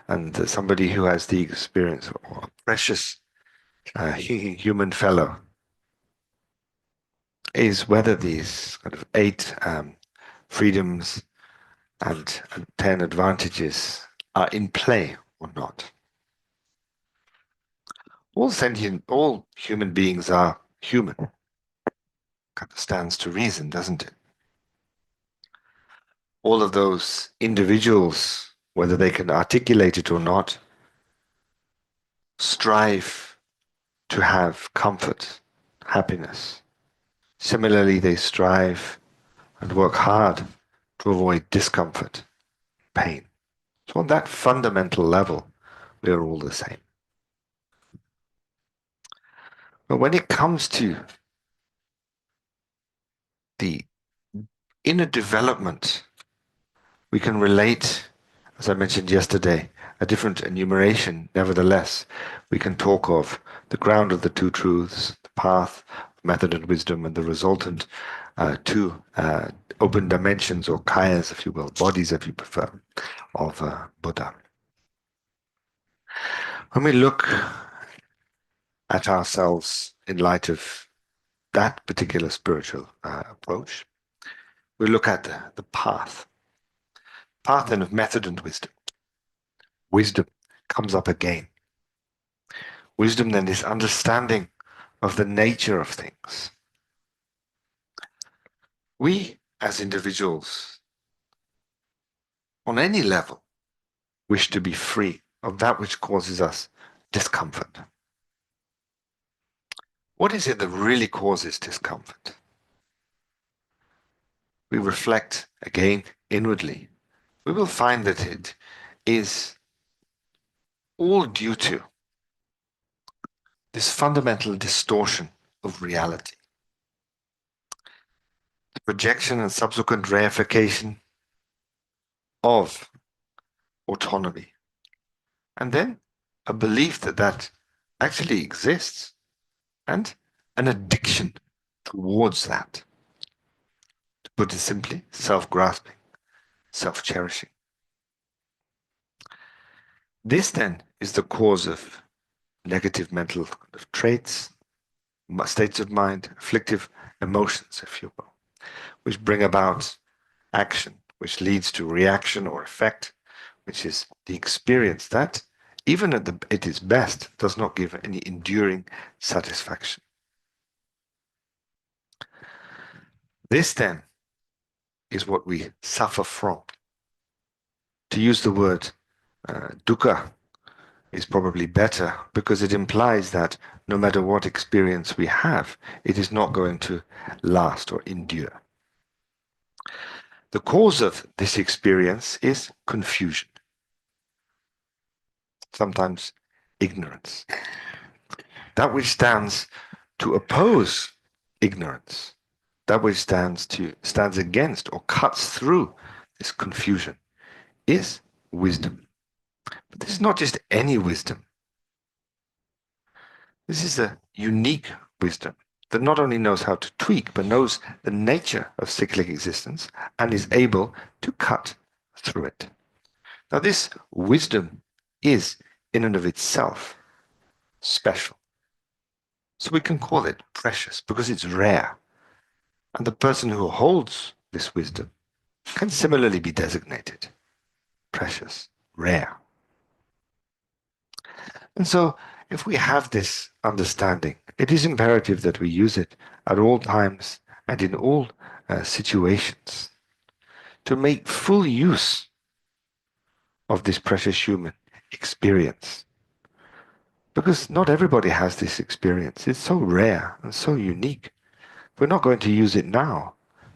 and somebody who has the experience of a precious human fellow is whether these kind of 8 freedoms and 10 advantages are in play or not. All human beings are human. Kind of stands to reason, doesn't it? All of those individuals, whether they can articulate it or not, strive to have comfort, happiness. Similarly, they strive and work hard to avoid discomfort, pain. So on that fundamental level, we are all the same. But when it comes to the inner development, we can relate, as I mentioned yesterday, a different enumeration. Nevertheless, we can talk of the ground of the two truths, the path, method and wisdom, and the resultant two open dimensions, or kayas, if you will, bodies, if you prefer, of Buddha. When we look at ourselves in light of that particular spiritual approach, we look at the path then of method and wisdom. Wisdom comes up again. Wisdom then is understanding of the nature of things. We, as individuals, on any level, wish to be free of that which causes us discomfort. What is it that really causes discomfort? We reflect again inwardly. We will find that it is all due to this fundamental distortion of reality, the projection and subsequent reification of autonomy, and then a belief that that actually exists, and an addiction towards that. To put it simply, self-grasping, self-cherishing. This then is the cause of negative mental traits, states of mind, afflictive emotions, if you will, which bring about action, which leads to reaction or effect, which is the experience that, even at its best, does not give any enduring satisfaction. This then is what we suffer from. To use the word dukkha is probably better because it implies that no matter what experience we have, it is not going to last or endure. The cause of this experience is confusion, sometimes ignorance. That which stands to oppose ignorance, that which stands against or cuts through this confusion is wisdom. But this is not just any wisdom. This is a unique wisdom that not only knows how to tweak, but knows the nature of cyclic existence and is able to cut through it. Now, this wisdom is, in and of itself, special. So we can call it precious because it's rare. And the person who holds this wisdom can similarly be designated precious, rare. And so, if we have this understanding, it is imperative that we use it at all times and in all situations to make full use of this precious human experience. Because not everybody has this experience. It's so rare and so unique. We're not going to use it now.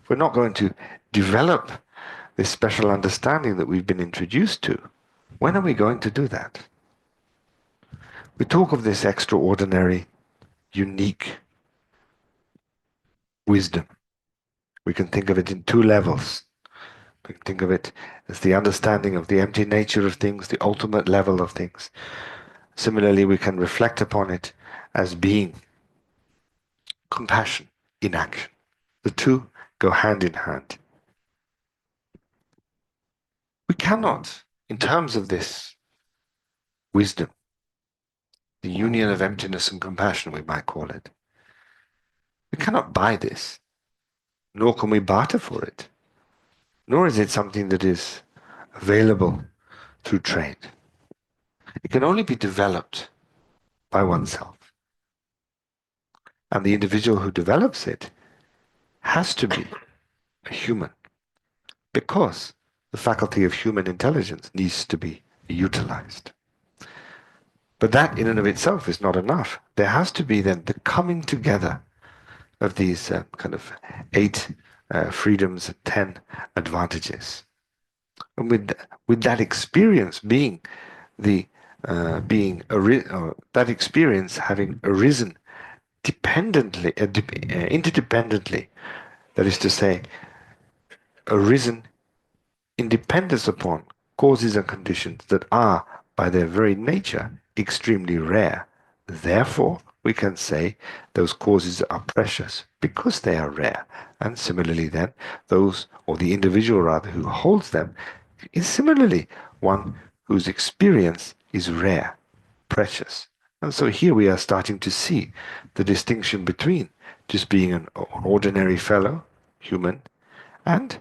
We're not going to develop this special understanding that we've been introduced to. When are we going to do that? We talk of this extraordinary, unique wisdom. We can think of it in two levels. We can think of it as the understanding of the empty nature of things, the ultimate level of things. Similarly, we can reflect upon it as being compassion in action. The two go hand in hand. We cannot, in terms of this wisdom, the union of emptiness and compassion, we might call it, we cannot buy this, nor can we barter for it, nor is it something that is available through trade. It can only be developed by oneself. And the individual who develops it has to be a human, because the faculty of human intelligence needs to be utilized. But that in and of itself is not enough. There has to be then the coming together of these kind of 8 freedoms and 10 advantages. And with that experience being that experience having arisen dependently, interdependently, that is to say, arisen in dependence upon causes and conditions that are, by their very nature, extremely rare. Therefore, we can say those causes are precious because they are rare. And similarly then, those, or the individual rather, who holds them, is similarly one whose experience is rare, precious. And so here we are starting to see the distinction between just being an ordinary fellow, human, and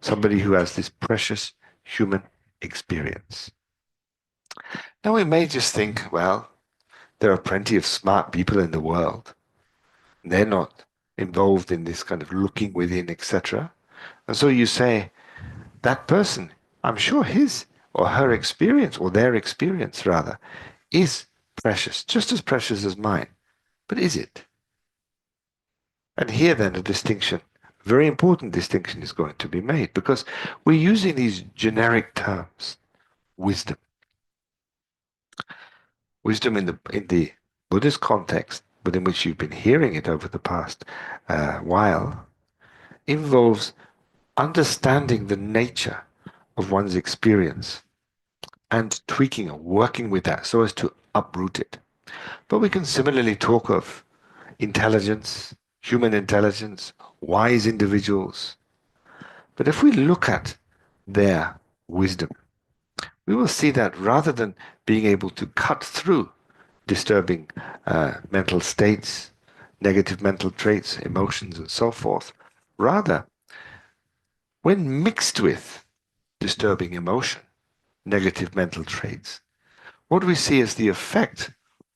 somebody who has this precious human experience. Now we may just think, well, there are plenty of smart people in the world. They're not involved in this kind of looking within, etc. And so you say, that person, I'm sure his or her experience, or their experience rather, is precious, just as precious as mine. But is it? And here then a distinction, a very important distinction is going to be made, because we're using these generic terms, wisdom. Wisdom in the Buddhist context, but in which you've been hearing it over the past while, involves understanding the nature of one's experience and tweaking or working with that so as to uproot it. But we can similarly talk of intelligence, human intelligence, wise individuals. But if we look at their wisdom, we will see that rather than being able to cut through disturbing mental states, negative mental traits, emotions, and so forth, rather, when mixed with disturbing emotion, negative mental traits, what we see as the effect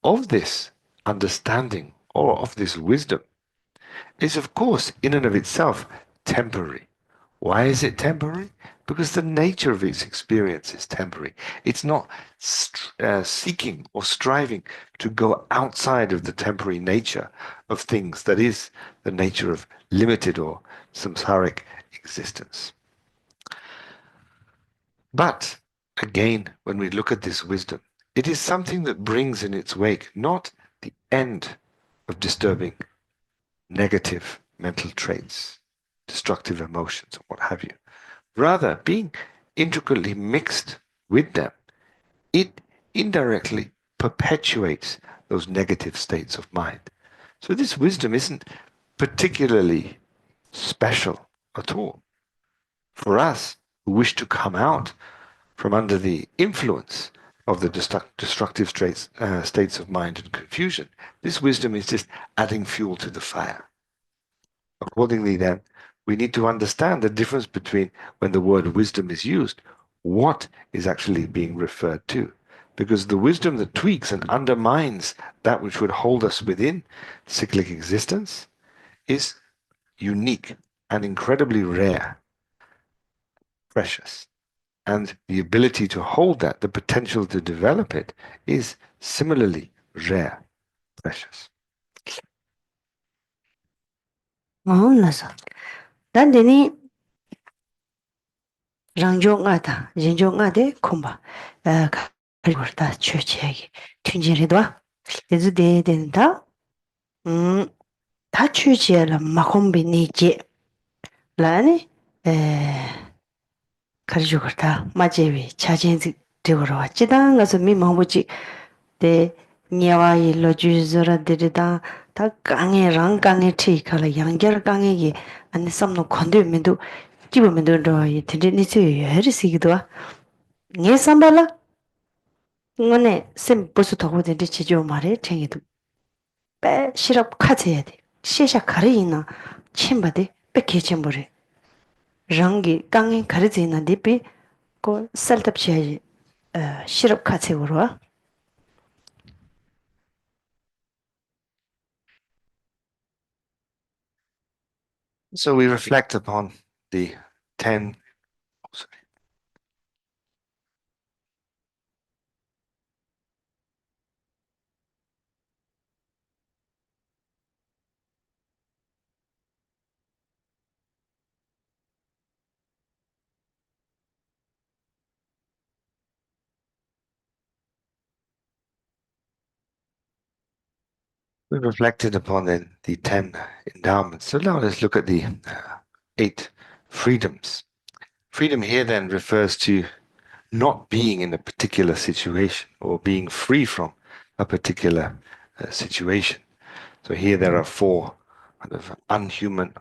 of this understanding or of this wisdom is, of course, in and of itself temporary. Why is it temporary? Because the nature of its experience is temporary. It's not seeking or striving to go outside of the temporary nature of things, that is, the nature of limited or samsaric existence. But again, when we look at this wisdom, it is something that brings in its wake not the end of disturbing negative mental traits, destructive emotions, or what have you. Rather, being intricately mixed with them, it indirectly perpetuates those negative states of mind. So this wisdom isn't particularly special at all. For us who wish to come out from under the influence of the destructive states of mind and confusion, this wisdom is just adding fuel to the fire. Accordingly, then, we need to understand the difference between when the word wisdom is used, what is actually being referred to. Because the wisdom that tweaks and undermines that which would hold us within cyclic existence is unique and incredibly rare, precious. And the ability to hold that, the potential to develop it, is similarly rare, precious. Nasa. Dandini Rangjo nga ta, Jinjo nga de kumba. Karigurta chuchiagi. Tunjiridwa. Dezu de denta. Ta chuchia la makombi ni je. Lani, karigurta majevi chajinzi digurwa. Chidang gaso mi mambuchi de nyewayi lo juzura dirida. Ta kange rang kange chi kala yangjar kange gi. Ani samno kondu mindu. Kibu mindu ro yi tindi nisi yori sigiduwa. Nye sambala ngone sem 보수 도구 된데 지조 말에 쟁이도 빼 시럽 카제야 돼. 시샤 가리이나 침바데 빼게 침보래. 랑기 강에 가리지나 디비 고 셀탑 시야지 시럽 카제고로. So we reflect upon the 10. We reflected upon the 10 endowments. So now let's look at the 8 freedoms. Freedom here then refers to not being in a particular situation or being free from a particular situation. So here there are 4 kind of unhuman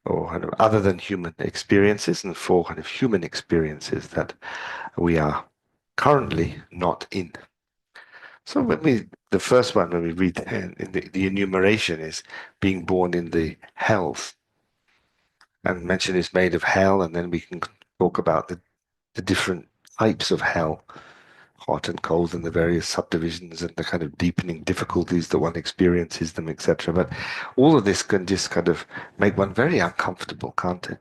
or kind of other than human experiences and 4 kind of human experiences that we are currently not in. So the first one when we read in the enumeration is being born in the hells. And mention is made of hell, and then we can talk about the different types of hell, hot and cold and the various subdivisions and the kind of deepening difficulties that one experiences them, etc. But all of this can just kind of make one very uncomfortable, can't it?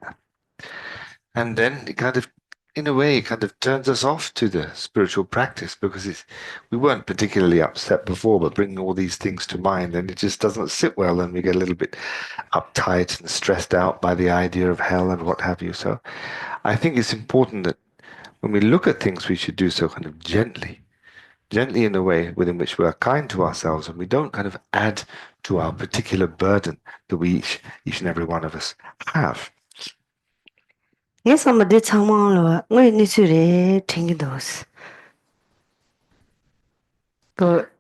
And then it kind of, in a way, it kind of turns us off to the spiritual practice because we weren't particularly upset before, but bringing all these things to mind, and it just doesn't sit well, and we get a little bit uptight and stressed out by the idea of hell and what have you. So I think it's important that when we look at things, we should do so kind of gently in a way within which we are kind to ourselves and we don't kind of add to our particular burden that we each and every one of us have. Yes, I'm a dead someone. We need to take those. But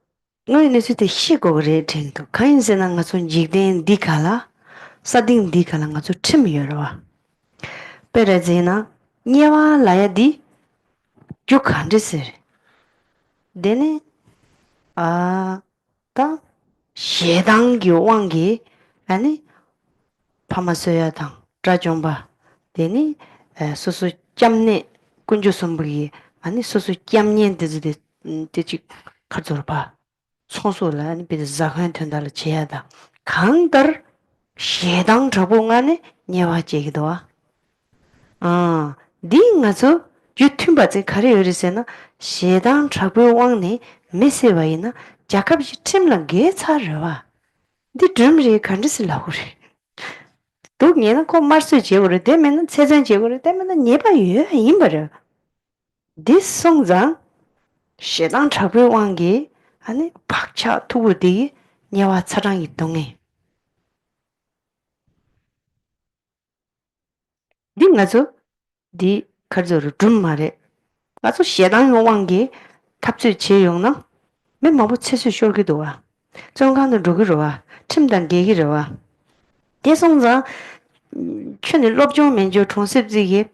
we need to shake over it. Kinds and I'm so jigden decala, sadding decala to timura. Perazina, Niava Layadi, you can't say. Then, ah, the Shedang Yuangi, and Pamasoyatang, Rajomba. Then, Susu Jamne, Kunjosumbi, and Susu Jamnian did you Kazorba. Sonsola and be the Zahan Tundala Cheada. Kandar Shedang Trabungane, Niava Jigdoa. 딩아서 유튜브에 가려르세나 시당 트러블왕니 메시바이나 자캅지 팀랑 게차르와 디 드럼리 간디슬라우리 또 얘는 코마스 제거를 되면은 세전 제거를 되면은 네바유 임버려 this song장 시당 트러블왕기 아니 박차 투부디 냐와 차랑 이동해 딩아서 디 카르조르 좀 말해 가서 시당 요왕기 탑주 제용나 맨 마부 채수 쇼기도 와 정간의 루기로 와 침단 계기로 와 대송자劝你 럽종 면조 통습지기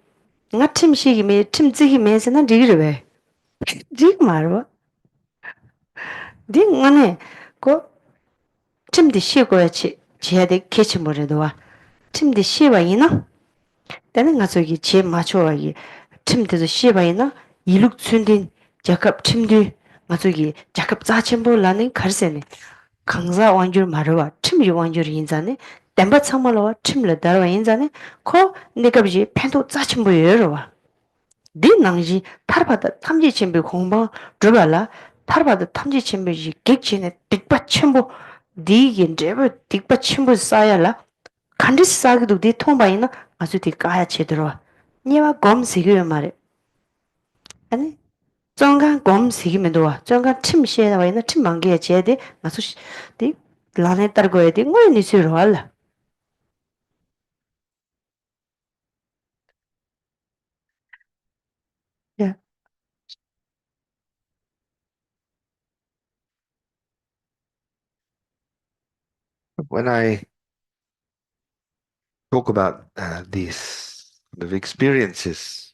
nga timshigi me timzigi me sena digiri we dig marwa dig ngane ko timdi shigo ya chi chiade kechi moredo wa timdi shiba ina dane nga sogi che macho wa gi timdi zo shiba ina iluk tsundin jakab timdi nga sogi jakab zachembo lani karsene 강사 완전 말어와 팀이 완전 인자네 댐바 참말어와 팀을 달와 인자네 코 내가 비지 팬도 짜친 보여요와 네 낭지 타르바다 탐지 쳔비 공부 들어발라 타르바다 탐지 쳔비지 객진에 딕바 쳔보 디긴 제버 딕바 쳔보 쌓야라 간디 싸기도 네 통바이나 아주 딕가야 제대로 니와 검색이 말해 아니 정간 검 시기면도 와 정간 팀 시에다 와 있는 팀 만개에 제대 마수 디 라네 따르고야 돼 뭐니 싫어 할라 야 When I talk about these kind of experiences,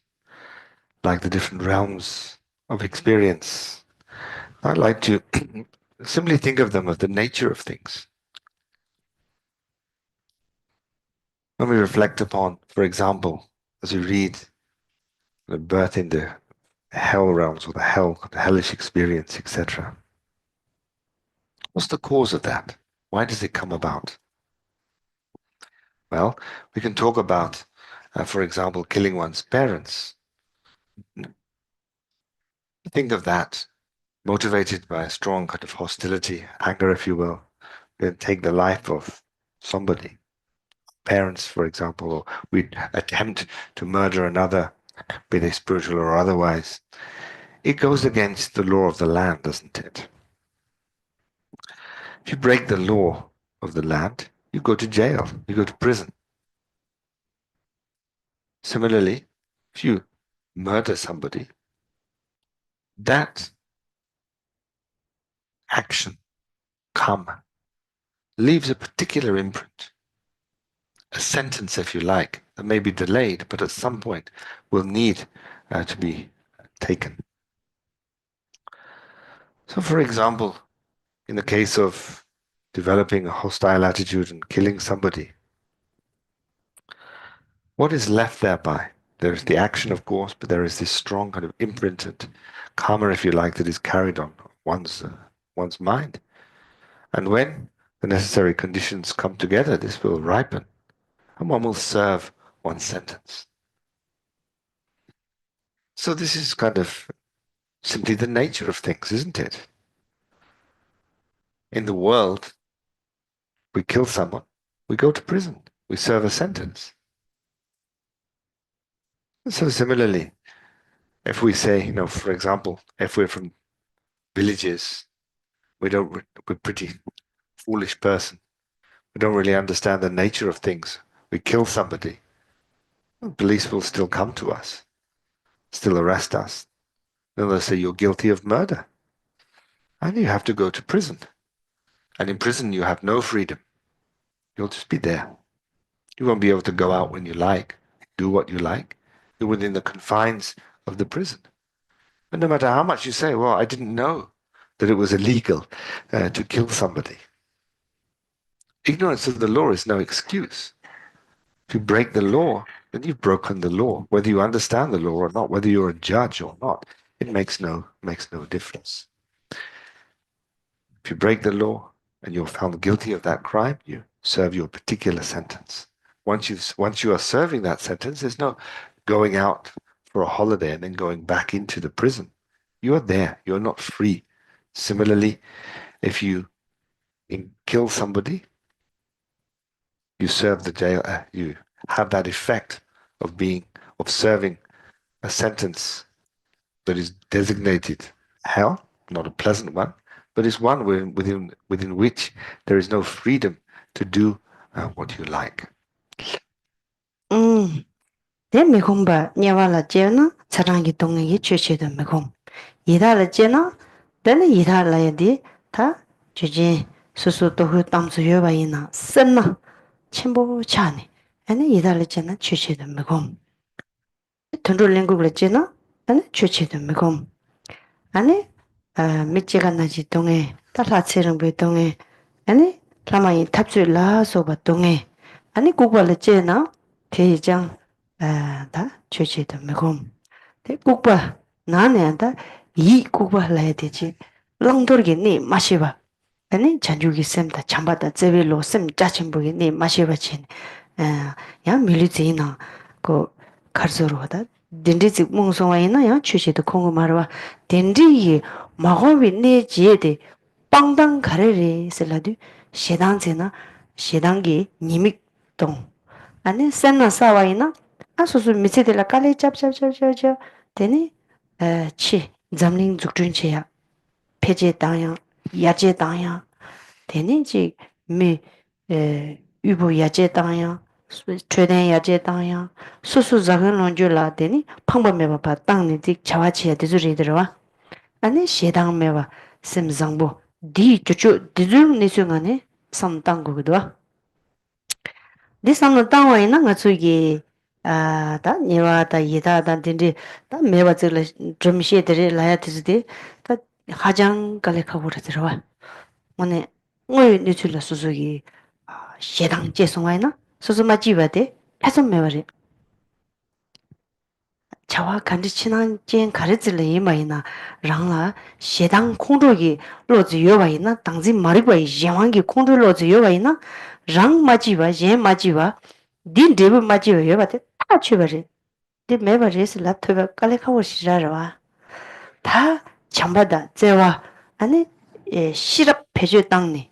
like the different realms of experience, I like to simply think of them as the nature of things. When we reflect upon, for example, as we read the birth in the hell realms or the hellish experience, etc. What's the cause of that? Why does it come about? Well, we can talk about, for example, killing one's parents. Think of that, motivated by a strong kind of hostility, anger, if you will, then take the life of somebody, parents, for example, or we attempt to murder another, be they spiritual or otherwise. It goes against the law of the land, doesn't it? If you break the law of the land, you go to jail, you go to prison. Similarly, if you murder somebody, that action, karma, leaves a particular imprint, a sentence, if you like, that may be delayed, but at some point will need to be taken. So, for example, in the case of developing a hostile attitude and killing somebody, what is left thereby? There is the action, of course, but there is this strong kind of imprinted karma, if you like, that is carried on one's mind. And when the necessary conditions come together, this will ripen, and one will serve one's sentence. So this is kind of simply the nature of things, isn't it? In the world, we kill someone, we go to prison, we serve a sentence. And so similarly, if we say, for example, if we're from villages, we're pretty foolish person. We don't really understand the nature of things. We kill somebody. The police will still come to us, still arrest us. Then they'll say you're guilty of murder. And you have to go to prison. And in prison you have no freedom. You'll just be there. You won't be able to go out when you like, do what you like. You're within the confines of the prison. And no matter how much you say, well, I didn't know that it was illegal to kill somebody. Ignorance of the law is no excuse. If you break the law, then you've broken the law. Whether you understand the law or not, whether you're a judge or not, it makes no difference. If you break the law and you're found guilty of that crime, you serve your particular sentence. Once you are serving that sentence, there's no going out for a holiday and then going back into the prison. You are there. You're not free. Similarly, if you kill somebody, you serve the jail. You have that effect of serving a sentence that is designated hell, not a pleasant one, but is one within which there is no freedom to do what you like. Then me kumba nyawala jena charangi tongi chuchi de me kum. Ida la jena then ida la yadi ta chuji susu tohu tamsu yoba ina senna chimbo chani. And ida la jena chuchi de me kum. Tundru lingu la jena and chuchi de me kum. And michigan naji tongi ta la tseringma tongi and lama yin tapsu la soba tongi. And kukwa la jena te jang 다 주치도 메곰 대 국바 나네한다 이 국바 라야 되지 랑도르기니 마시바 아니 잔주기 셈다 참바다 제빌로 셈 짜침부기니 마시바친 야 밀리지나 그 가르소로다 딘디지 몽송와이나 야 주치도 공부 말와 딘디 마고비니 지에데 빵당 가르리 슬라디 시당제나 시당기 니믹동 아니 센나 사와이나 아소소 미치들라 칼레 짭짭짭짭짭 되니 치 잠링 죽준체야 폐제 당야 야제 당야 되니 지미 유보 야제 당야 최대 야제 당야 수수 작은 론줄라 되니 방법매봐 땅니 직 자와치야 되주리 들어와 아니 시당매봐 셈장보 디 쪼쪼 디중 니숭안에 삼땅고도 디상은 땅와이나 가츠기 다 니와다 이다다 딘디 다 메와즈를 좀 시에들이 라야티즈디 다 하장 갈레카고르 들어와 오늘 뭐 니출라 수수기 시당 제송와이나 수수마지바데 해서 메와리 자와 간지 친한 젠 가르질레 이마이나 랑라 시당 콩도기 로즈 요바이나 당지 마리바이 제왕기 콩도 로즈 요바이나 랑 마지바 제 마지바 딘 데브 마지바 요바데 다 취버리 디 메버리스 랍토가 깔레카고 시라라와 다 참바다 제와 아니 시럽 배주 땅니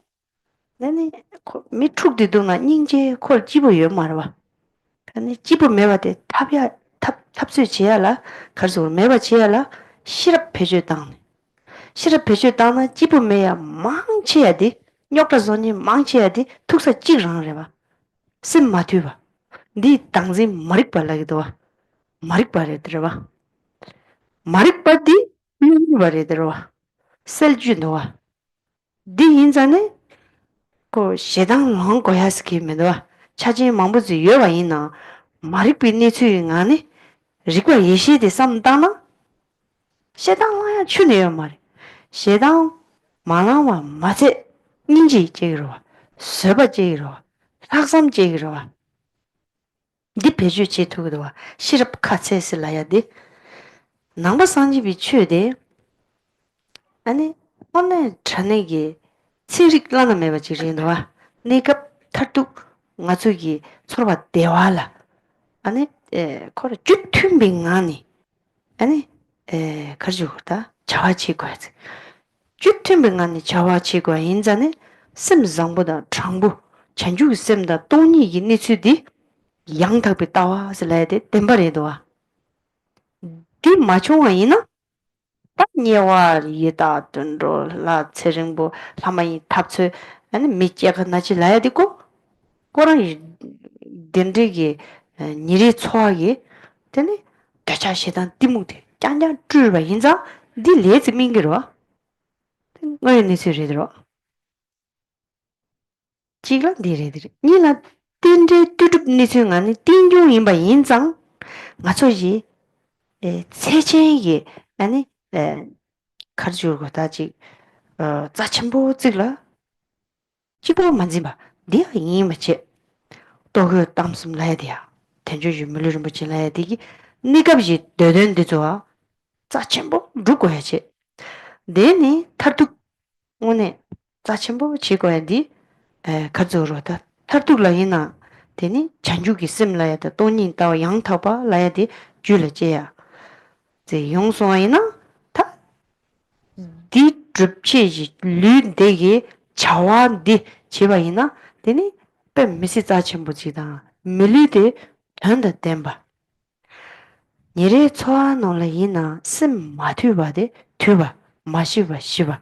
내니 미축디도나 닝제 콜 집어요 말와 아니 집어 메바데 탑수 지야라 가서 메바 지야라 시럽 배주 땅니 시럽 배주 땅나 집어 메야 망치야 돼 녀가서니 망치야 돼 툭사 찌랑래봐 심 마튜바 니 당지 머릭발라기도 와 머릭발에 들어봐 머릭바디 머릭발에 들어와 셀주도 와 디인자네 그 시당 롱 고야스키면도 차지 망부지 여와 있나 머릭비니 추잉하네 리과 예시데 삼다나 시당와야 추네요 말이 시당 만화와 맞에 인지 제기로 와 서버 제기로 와 학삼 제기로 와 디 배주 제토도 와 시럽 카체스 라야데 남바 산지비 취데 아니 오늘 전에기 치릭라나 메바 지린도 와 네가 타뚝 ngazu기 서로가 대화라 아니 거래 쭈퉁빙하니 아니 가지고다 자와치고야지 쭈퉁빙하니 자와치고 인자네 심장보다 장부 전주 셈다 돈이 있니치디 양답이 따와슬래데 템바레도와 디 마초와이나 딱니와 이다 던로 라 체ring보 라마이 탑츠 아니 미치가 나지 라야디고 꼬라이 덴데기 니리 초하기 되네 대차시단 띠무데 짠짠 쭈르바 인자 디 레즈 민기로 뭐니 시리드로 지가 디레디리 니라 덴데 뚜둑 니승아니 띵중 인바 인장 맞소지 세체기 아니 가르주고 다지 자침보 찍라 지보 만지바 니가 이마치 또그 담숨 라야디야 텐주 유물을 좀 붙일라야 되기 니가 비지 되는데 좋아 자침보 누구 해지 내니 탈뚝 오늘 자침보 지고야디 가져로다 탈뚝라이나 되니 잔죽이 씀라야다 돈이 따와 양타바 라야디 줄레제야 제 용소이나 디 드립치지 류데기 자완디 제바이나 되니 뱀 미시 자침보지다 밀리데 한다 템바 니레 초아노라이나 심 마투바데 투바 마시바 시바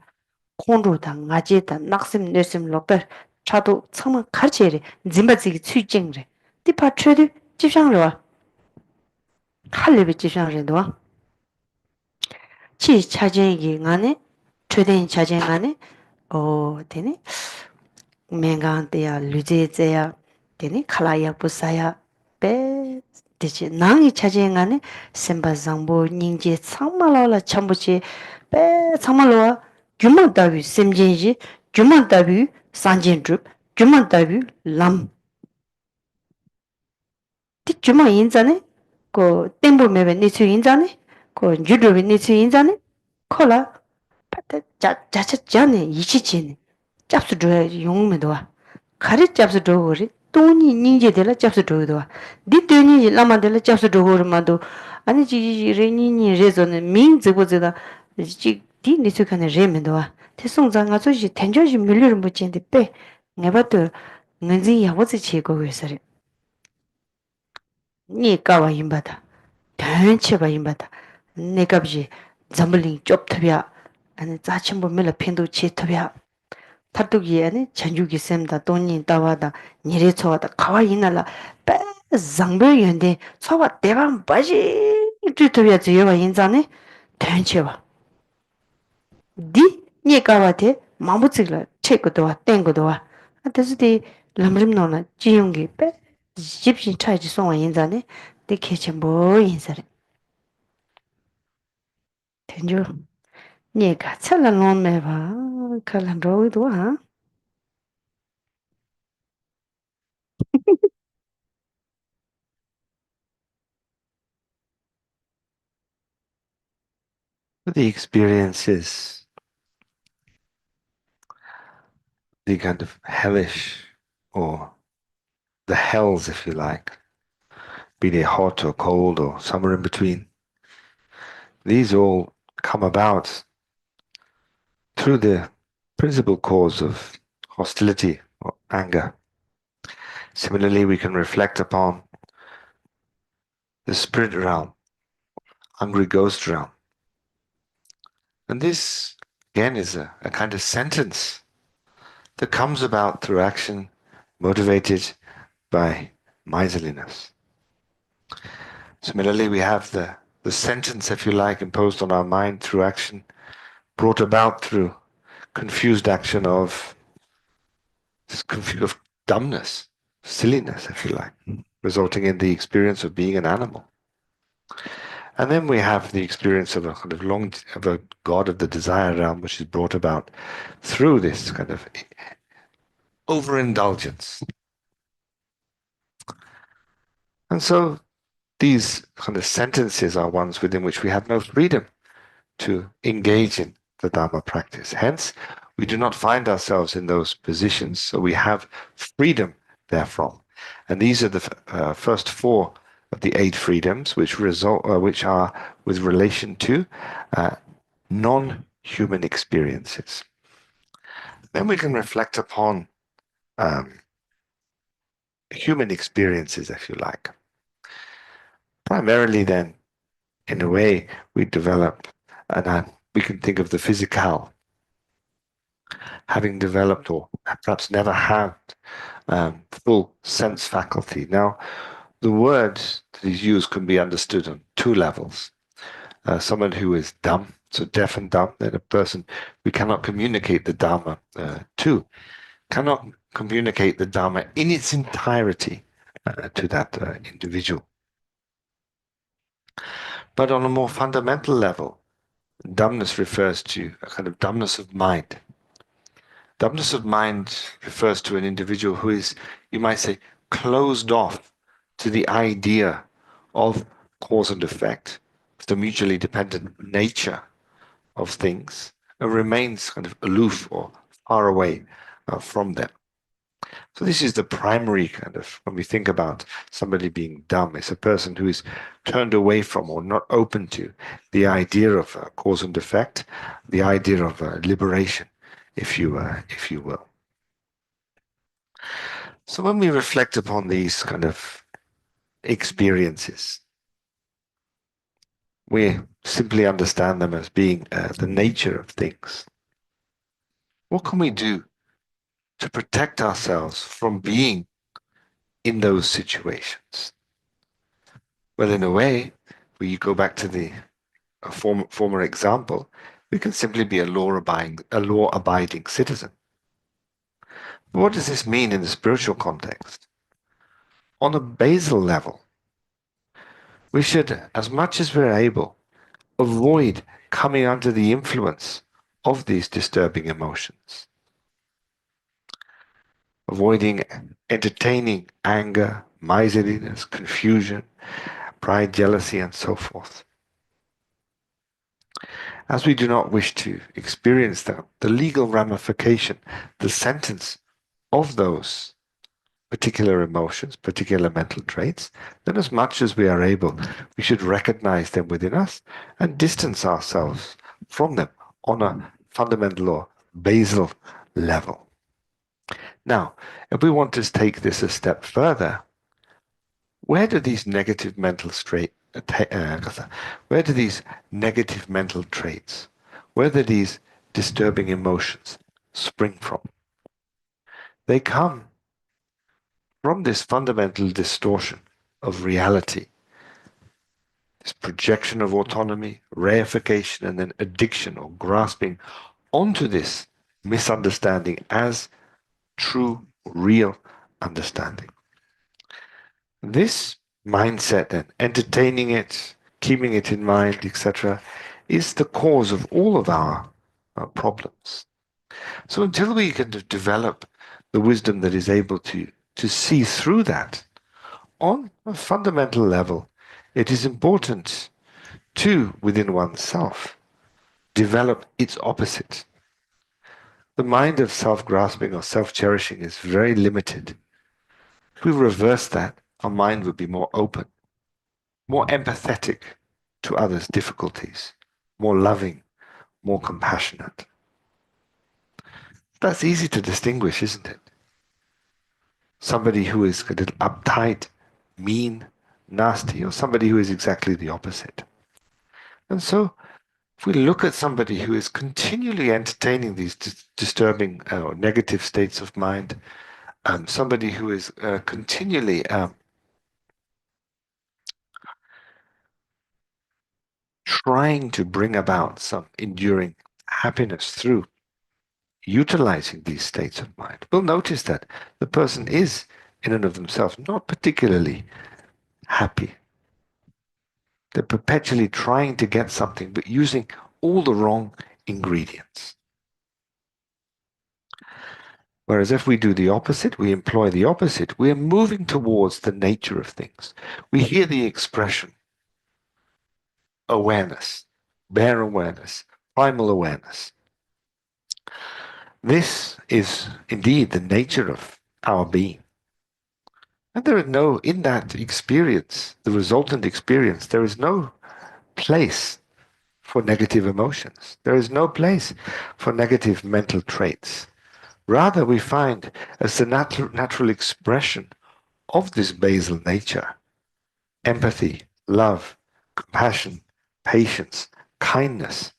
콘로다 나제다 낙심 내심 록다 차도 정말 가르치래 짐바지기 취징래 디파 트레드 지상로와 할레비 지상래도 치 차쟁이 안에 최대인 차쟁 안에 되네 맹간대야 류제제야 되네 칼라야 부사야 베 되지 낭이 차쟁 안에 셈바장보 닝제 상말로라 참부지 베 상말로와 규만다비 셈진지 규만다비 산진줍 규만다비 람 디주마 인자네 고 땡보 메베 니츠 인자네 고 주르비 니츠 인자네 콜라 파타 자자자네 이치치네 잡수도 용메도와 가리 잡수도 거리 돈이 닌제들라 잡수도도와 디드니 라마들 잡수도 거리만도 아니 지레니니 레존은 민즈고즈다 지 디니스칸에 레메도와 대송장가 소시 텐저지 밀려를 못진데 빼 내가도 능지 야보지 치고 그래서리 니 까와 임바다 단체바 임바다 내가 비지 잠블링 좁터비야 아니 자침보 밀어 핀도 치터비야 타뚝이 아니 전주기 셈다 돈이 따와다 니레 초와다 가와이나라 빼 장별연데 초와 대방 빠지 뚜터비야 지여와 인자네 단체바 디 니까와테 마무치라 체크도와 땡고도와 아데스디 람림노나 지용기 빼 집신 차이지 송와 인자네 디 개체뭐 인사래 텐주 니가 찰란론 메바 칼란로이도 하 The experiences, the kind of hellish or the hells, if you like, be they hot or cold or somewhere in between, these all come about through the principal cause of hostility or anger. Similarly, we can reflect upon the spirit realm, hungry ghost realm. And this, again, is a kind of sentence that comes about through action motivated by miserliness. Similarly, we have the sentence, if you like, imposed on our mind through action, brought about through confused action of dumbness, silliness, if you like, resulting in the experience of being an animal. And then we have the experience of a kind of a god of the desire realm, which is brought about through this kind of overindulgence. And so these kind of sentences are ones within which we have no freedom to engage in the Dharma practice. Hence, we do not find ourselves in those positions, so we have freedom therefrom. And these are the first four of the eight freedoms, which are with relation to non-human experiences. Then we can reflect upon human experiences, if you like. Primarily, then, in a way, we develop, and we can think of the physical, having developed or perhaps never had full sense faculty. Now, the word that is used can be understood on two levels. Someone who is dumb, so deaf and dumb, then a person who cannot communicate the Dharma to, cannot communicate the Dharma in its entirety to that individual. But on a more fundamental level, dumbness refers to a kind of dumbness of mind. Dumbness of mind refers to an individual who is, you might say, closed off to the idea of cause and effect, the mutually dependent nature of things, and remains kind of aloof or far away from them. So this is the primary kind of, when we think about somebody being dumb, it's a person who is turned away from or not open to the idea of cause and effect, the idea of liberation, if you will. So when we reflect upon these kind of experiences, we simply understand them as being the nature of things. What can we do to protect ourselves from being in those situations? Well, in a way, when you go back to the former example, we can simply be a law-abiding citizen. But what does this mean in the spiritual context? On a basal level, we should, as much as we're able, avoid coming under the influence of these disturbing emotions. Avoiding entertaining anger, miserliness, confusion, pride, jealousy, and so forth. As we do not wish to experience the legal ramification, the sentence of those particular emotions, particular mental traits, then as much as we are able, we should recognize them within us and distance ourselves from them on a fundamental or basal level. Now, if we want to take this a step further, where do these negative mental traits, where do these negative mental traits, where do these disturbing emotions spring from? They come from this fundamental distortion of reality, this projection of autonomy, reification, and then addiction or grasping onto this misunderstanding as true, real understanding. This mindset, then, entertaining it, keeping it in mind, etc., is the cause of all of our problems. So until we can develop the wisdom that is able to see through that, on a fundamental level, it is important to, within oneself, develop its opposite. The mind of self-grasping or self-cherishing is very limited. If we reverse that, our mind would be more open, more empathetic to others' difficulties, more loving, more compassionate. That's easy to distinguish, isn't it? Somebody who is a little uptight, mean, nasty, or somebody who is exactly the opposite. And so, if we look at somebody who is continually entertaining these disturbing or negative states of mind, somebody who is continually trying to bring about some enduring happiness through utilizing these states of mind, we'll notice that the person is, in and of themselves, not particularly happy. They're perpetually trying to get something, but using all the wrong ingredients. Whereas if we do the opposite, we employ the opposite, we are moving towards the nature of things. We hear the expression awareness, bare awareness, primal awareness. This is indeed the nature of our being. And there is no, in that experience, the resultant experience, there is no place for negative emotions. There is no place for negative mental traits. Rather, we find as the natural expression of this basal nature, empathy, love, compassion, patience, kindness.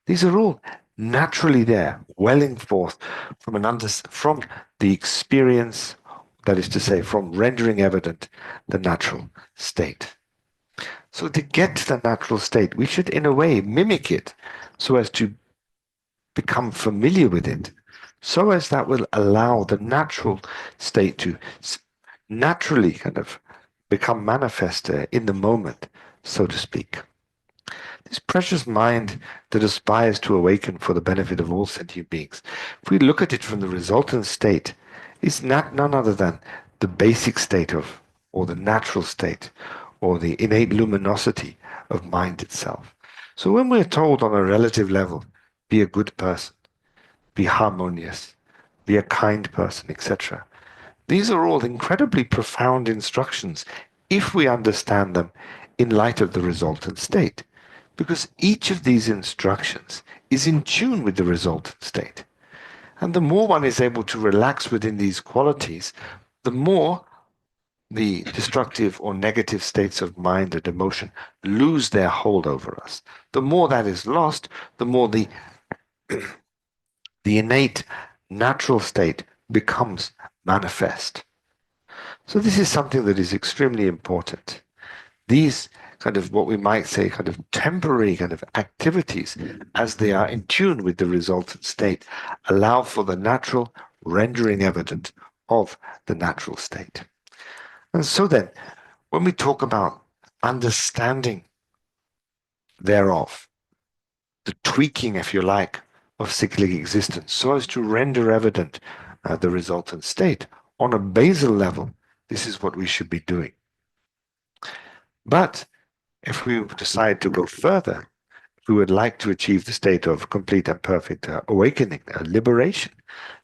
These are all naturally there, welling forth from from the experience, that is to say, from rendering evident the natural state. So to get to the natural state, we should in a way mimic it so as to become familiar with it, so as that will allow the natural state to naturally kind of become manifest in the moment, so to speak. This precious mind that aspires to awaken for the benefit of all sentient beings, if we look at it from the resultant state, is none other than the basic state of, or the natural state, or the innate luminosity of mind itself. So when we're told on a relative level, be a good person, be harmonious, be a kind person, etc., these are all incredibly profound instructions if we understand them in light of the resultant state, because each of these instructions is in tune with the resultant state. And the more one is able to relax within these qualities, the more the destructive or negative states of mind and emotion lose their hold over us. The more that is lost, the more the innate natural state becomes manifest. So this is something that is extremely important. These kind of what we might say kind of temporary kind of activities, as they are in tune with the resultant state, allow for the natural rendering evident of the natural state. And so then, when we talk about understanding thereof, the tweaking, if you like, of cyclic existence, so as to render evident the resultant state, on a basal level, this is what we should be doing. But if we decide to go further, if we would like to achieve the state of complete and perfect awakening, liberation,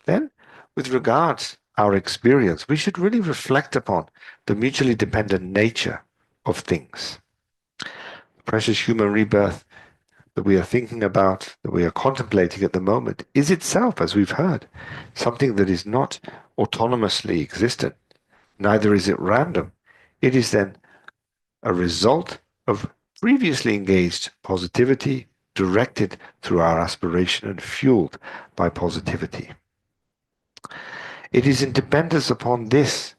then with regards our experience, we should really reflect upon the mutually dependent nature of things. Precious human rebirth that we are thinking about, that we are contemplating at the moment, is itself, as we've heard, something that is not autonomously existent. Neither is it random. It is then a result of previously engaged positivity directed through our aspiration and fueled by positivity. It is in dependence upon this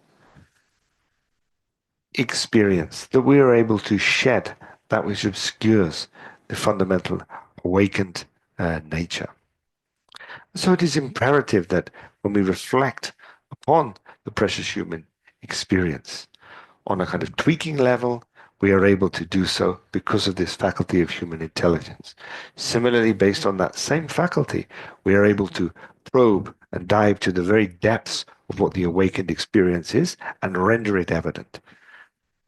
experience that we are able to shed that which obscures the fundamental awakened nature. So it is imperative that when we reflect upon the precious human experience on a kind of tweaking level, we are able to do so because of this faculty of human intelligence. Similarly, based on that same faculty, we are able to probe and dive to the very depths of what the awakened experience is and render it evident.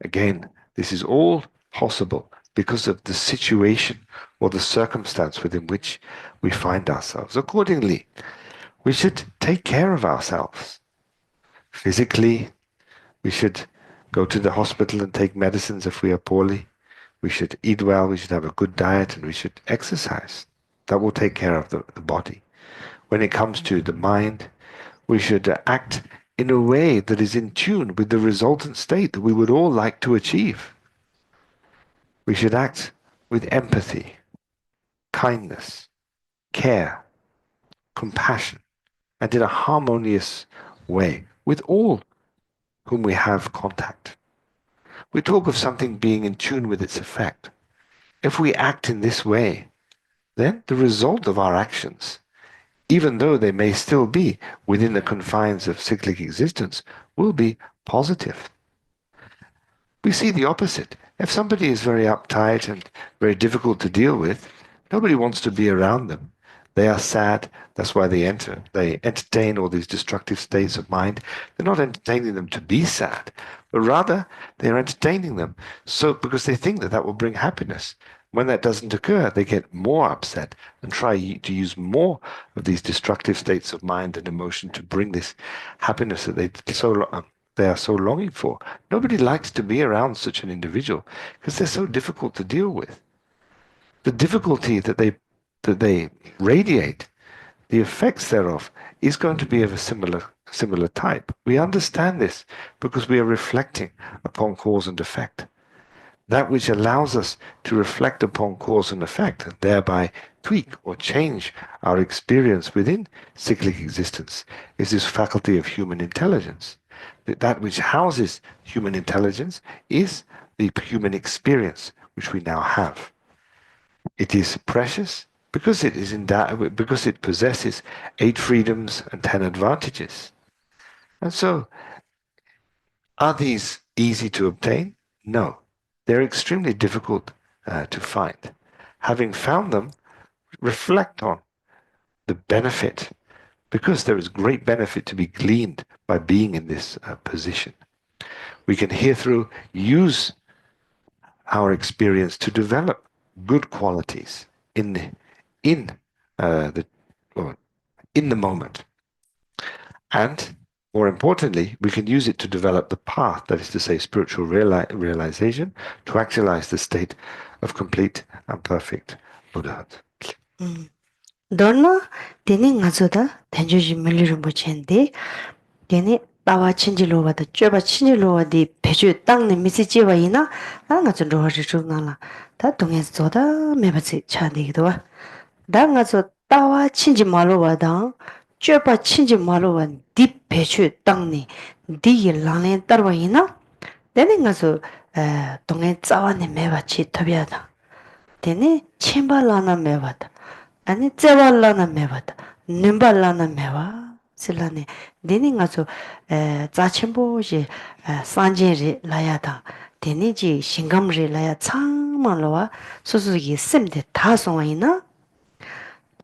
Again, this is all possible because of the situation or the circumstance within which we find ourselves. Accordingly, we should take care of ourselves. Physically, we should go to the hospital and take medicines if we are poorly. We should eat well, we should have a good diet, and we should exercise. That will take care of the body. When it comes to the mind, we should act in a way that is in tune with the resultant state that we would all like to achieve. We should act with empathy, kindness, care, compassion, and in a harmonious way with all whom we have contact. We talk of something being in tune with its effect. If we act in this way, then the result of our actions, even though they may still be within the confines of cyclic existence, will be positive. We see the opposite. If somebody is very uptight and very difficult to deal with, nobody wants to be around them. They are sad. That's why they entertain all these destructive states of mind. They're not entertaining them to be sad, but rather they're entertaining them because they think that that will bring happiness. When that doesn't occur, they get more upset and try to use more of these destructive states of mind and emotion to bring this happiness that they are so longing for. Nobody likes to be around such an individual because they're so difficult to deal with. The difficulty that they radiate, the effects thereof, is going to be of a similar type. We understand this because we are reflecting upon cause and effect. That which allows us to reflect upon cause and effect and thereby tweak or change our experience within cyclic existence is this faculty of human intelligence. That which houses human intelligence is the human experience which we now have. It is precious because because it possesses 8 freedoms and 10 advantages. And so, are these easy to obtain? No. They're extremely difficult to find. Having found them, reflect on the benefit, because there is great benefit to be gleaned by being in this position. We can herethrough use our experience to develop good qualities in the moment. And more importantly, we can use it to develop the path, that is to say, spiritual realization, to actualize the state of complete and perfect Buddhahood. Donna, Dini Nazoda, Tenjuji Rinpoche, Dini Tawa Chinjilowa, the Juba Chinjilowa, the Peju Tang, the Mississippi, Nangatun Rohajunala, that don't get Zoda, Mebasi Chandidoa. Dangazo Tawa Chinjimalowa down, Juba Chinjimalowa, deep Peju Tangni, Di Lane Tarwaina, then Nazo, don't get Zawan Mevachi Tabiada. Dini Chimbalana Mevata. 아니 제발라나 메바다 님발라나 메와 실라네 데니 가서 자침보지 산제리 라야다 데니지 신감리 라야 창만로와 소소기 셈데 다송이나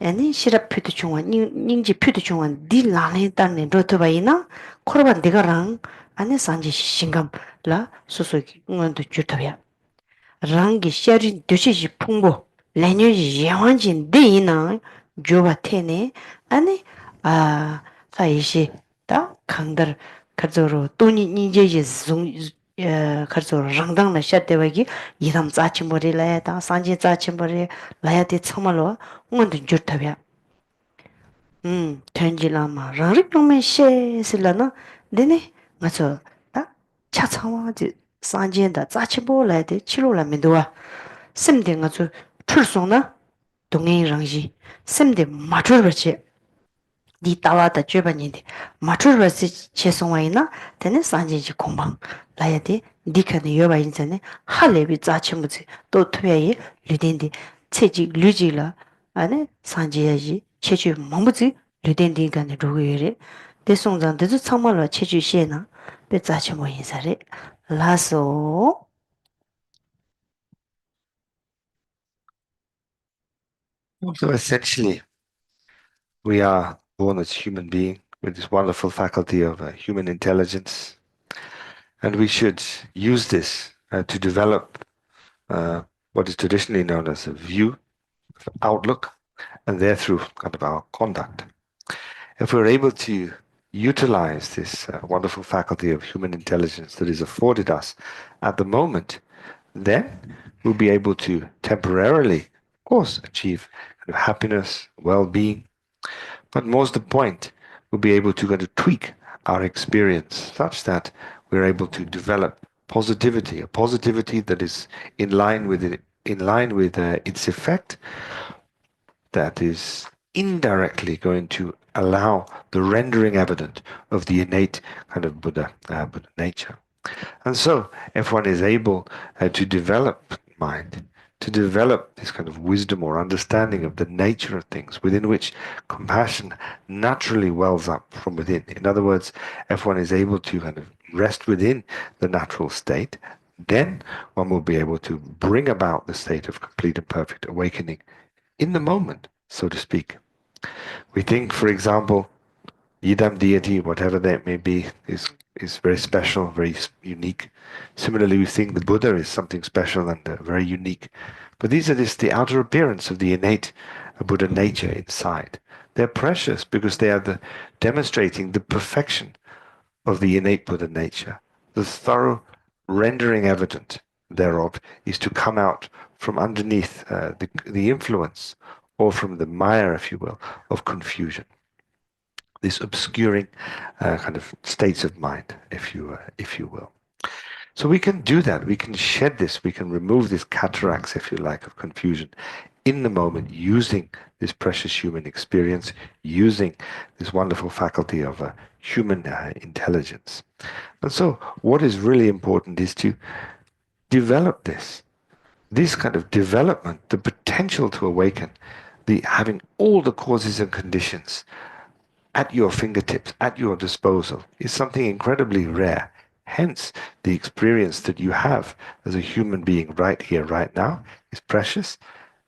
아니 시랍피도 중원 닝지 피도 중원 딜라네 단네 로토바이나 코르반 데가랑 아니 산지 신감 라 소소기 응원도 주터야 랑기 샤린 도시지 풍부 레뉴지 예완진 데이나 조바테네 아니 사이시 다 강들 가저로 돈이 니제지 종 가저 랑당나 샤데바기 이담 짜침버리라야다 산지 짜침버리 라야데 참말로 응원도 줄타벼 텐지라마 랑릭동메 셰슬라나 데네 맞어 다 차차와지 산지엔다 짜침보라야데 치료라면도와 셈된 아주 출송나 동행이랑지 셈데 맞춰버지 니 따와다 줘바니데 맞춰버지 최송와이나 되는 산지지 공방 라야데 니카네 여바인전에 할레비 짜침부지 또 투야이 르덴디 체지 르지라 안에 산지야지 체주 멍부지 르덴디간에 로그여레 대송장데도 참말로 체주시에나 배 짜침모 인사레 라소 So essentially, we are born as human beings with this wonderful faculty of human intelligence, and we should use this to develop what is traditionally known as a view, outlook, and therefore kind of our conduct. If we're able to utilize this wonderful faculty of human intelligence that is afforded us at the moment, then we'll be able to temporarily, of course, achieve kind of happiness, well-being, but more's the point, we'll be able to kind of tweak our experience such that we're able to develop positivity, a positivity that is in line with its effect, that is indirectly going to allow the rendering evident of the innate kind of Buddha nature. And so, if one is able to develop mind, to develop this kind of wisdom or understanding of the nature of things within which compassion naturally wells up from within. In other words, if one is able to kind of rest within the natural state, then one will be able to bring about the state of complete and perfect awakening in the moment, so to speak. We think, for example, Yidam deity, whatever that may be, is very special, very unique. Similarly, we think the Buddha is something special and very unique. But these are just the outer appearance of the innate Buddha nature inside. They're precious because they are demonstrating the perfection of the innate Buddha nature. The thorough rendering evident thereof is to come out from underneath the influence, or from the mire, if you will, of confusion. This obscuring kind of states of mind, if you will. So we can do that. We can shed this. We can remove these cataracts, if you like, of confusion in the moment, using this precious human experience, using this wonderful faculty of human intelligence. And so what is really important is to develop this kind of development, the potential to awaken, having all the causes and conditions at your fingertips, at your disposal, is something incredibly rare. Hence, the experience that you have as a human being right here, right now, is precious.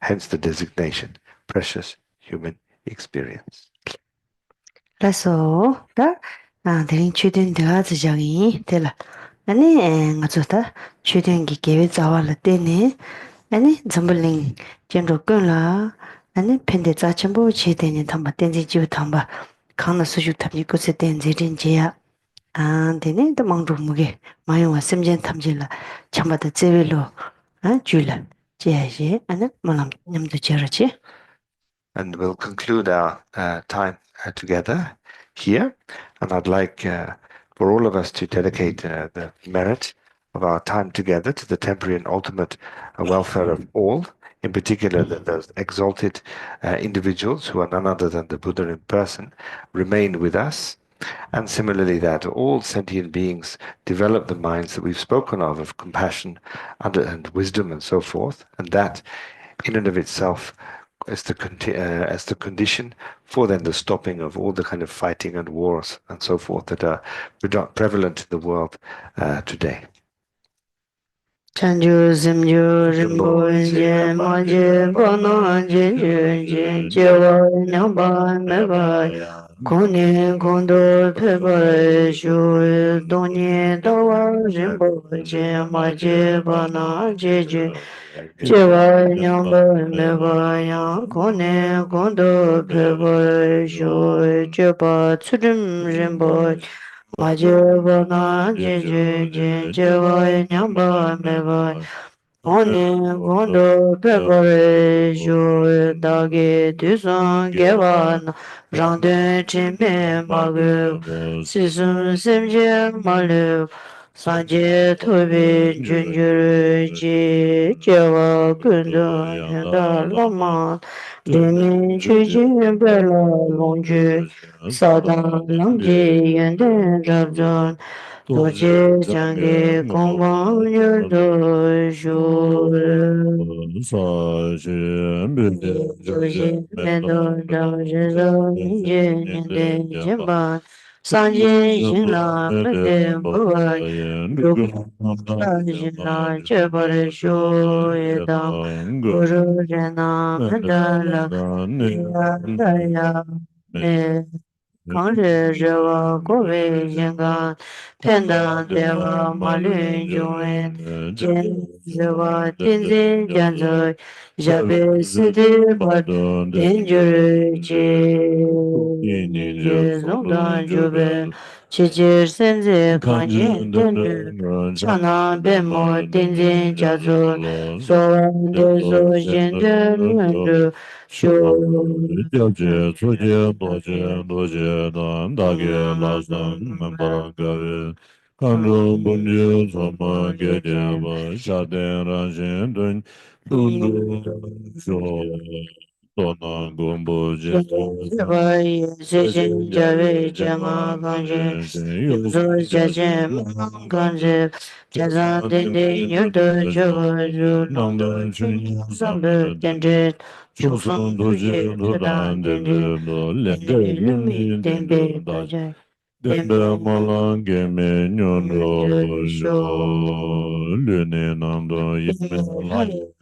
Hence the designation, precious human experience. 그래서 대린 최된 대화 지정이 되라. 아니 맞다. 최된 게 계획 자와를 때네. 아니 점블링 전로 끊라. 아니 펜데 자첨부 최대는 담바 댄지 지부 담바 강나 수주 탑니 곳에 댄지린지야. 아 되네 또 망조 무게 마용와 심전 탐질라. 참바다 제외로 줄라. 제시 아니 말람 님도 저러지. And we'll conclude our time together here. And I'd like for all of us to dedicate the merit of our time together to the temporary and ultimate welfare of all, in particular those exalted individuals who are none other than the Buddha in person, remain with us. And similarly, that all sentient beings develop the minds that we've spoken of compassion and wisdom and so forth. And that, in and of itself, as the condition for then the stopping of all the kind of fighting and wars and so forth that are prevalent in the world today. chanju simju rimbo je ma je bono je je je wa nyam ba me ba kone kondo pe ba shu do ni da wa rimbo je ma je bono je je wa nyam ba me ba ya kone kondo pe ba shu je ba tsurim rimbo Maje na je wa nyam ba me ba Oni gondo pepare jo da ge du san ge wa na rang de chin me ma ge si sun sim je ma le san je to be jun ju ji je wa gun do yan da la ma de mi chu ji be la long ju sa da lang ji yan de ra zon 도제 장게 공방을 도쇼 사진 조시 매도 정신도 인제는데 제발 산진 신라 그때 뭐가 사진나 제발 쇼에다 구르제나 맨달라 야야 네 강제 저와 고베 인간 펜다 대와 말린 중에 제와 텐제 잔저 자베스데 바 인주지 예송단 주베 지질 센제 관계 된데 차나 베모 텐제 자조 소원데 소진데 쇼 제 소제 도제 단 다게 라산 멤버가베 간로 본주 소마 게데바 샤데라진 든 dundu jo 도나 공부제 제바이 세신 자베 자마 간제 요소 자제 간제 자자데데 녀도 저거주 남도 준 삼도 덴데 조선 도제 도단데 렌데 덴데 가자 덴데 말랑게 메뉴로 르네 남도 이메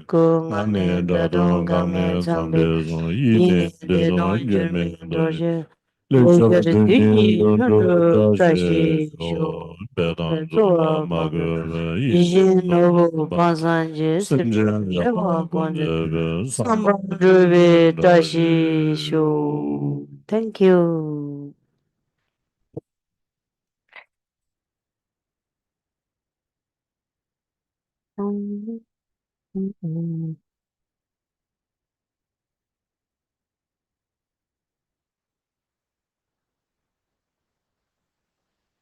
그 나네 안에 다도 배동 감네 감에 참배 삼배소 이네 이네 대도 대동 예매 주민 도제 도시 렉처 오셔를 드니 뒤니 돈도 현도 다시 다시 요 쇼 배당도 배도와 방금 마그 이제 노부 이노 반산지 심지어 세와 권제 야고데 삼반주비 다시 쇼 땡큐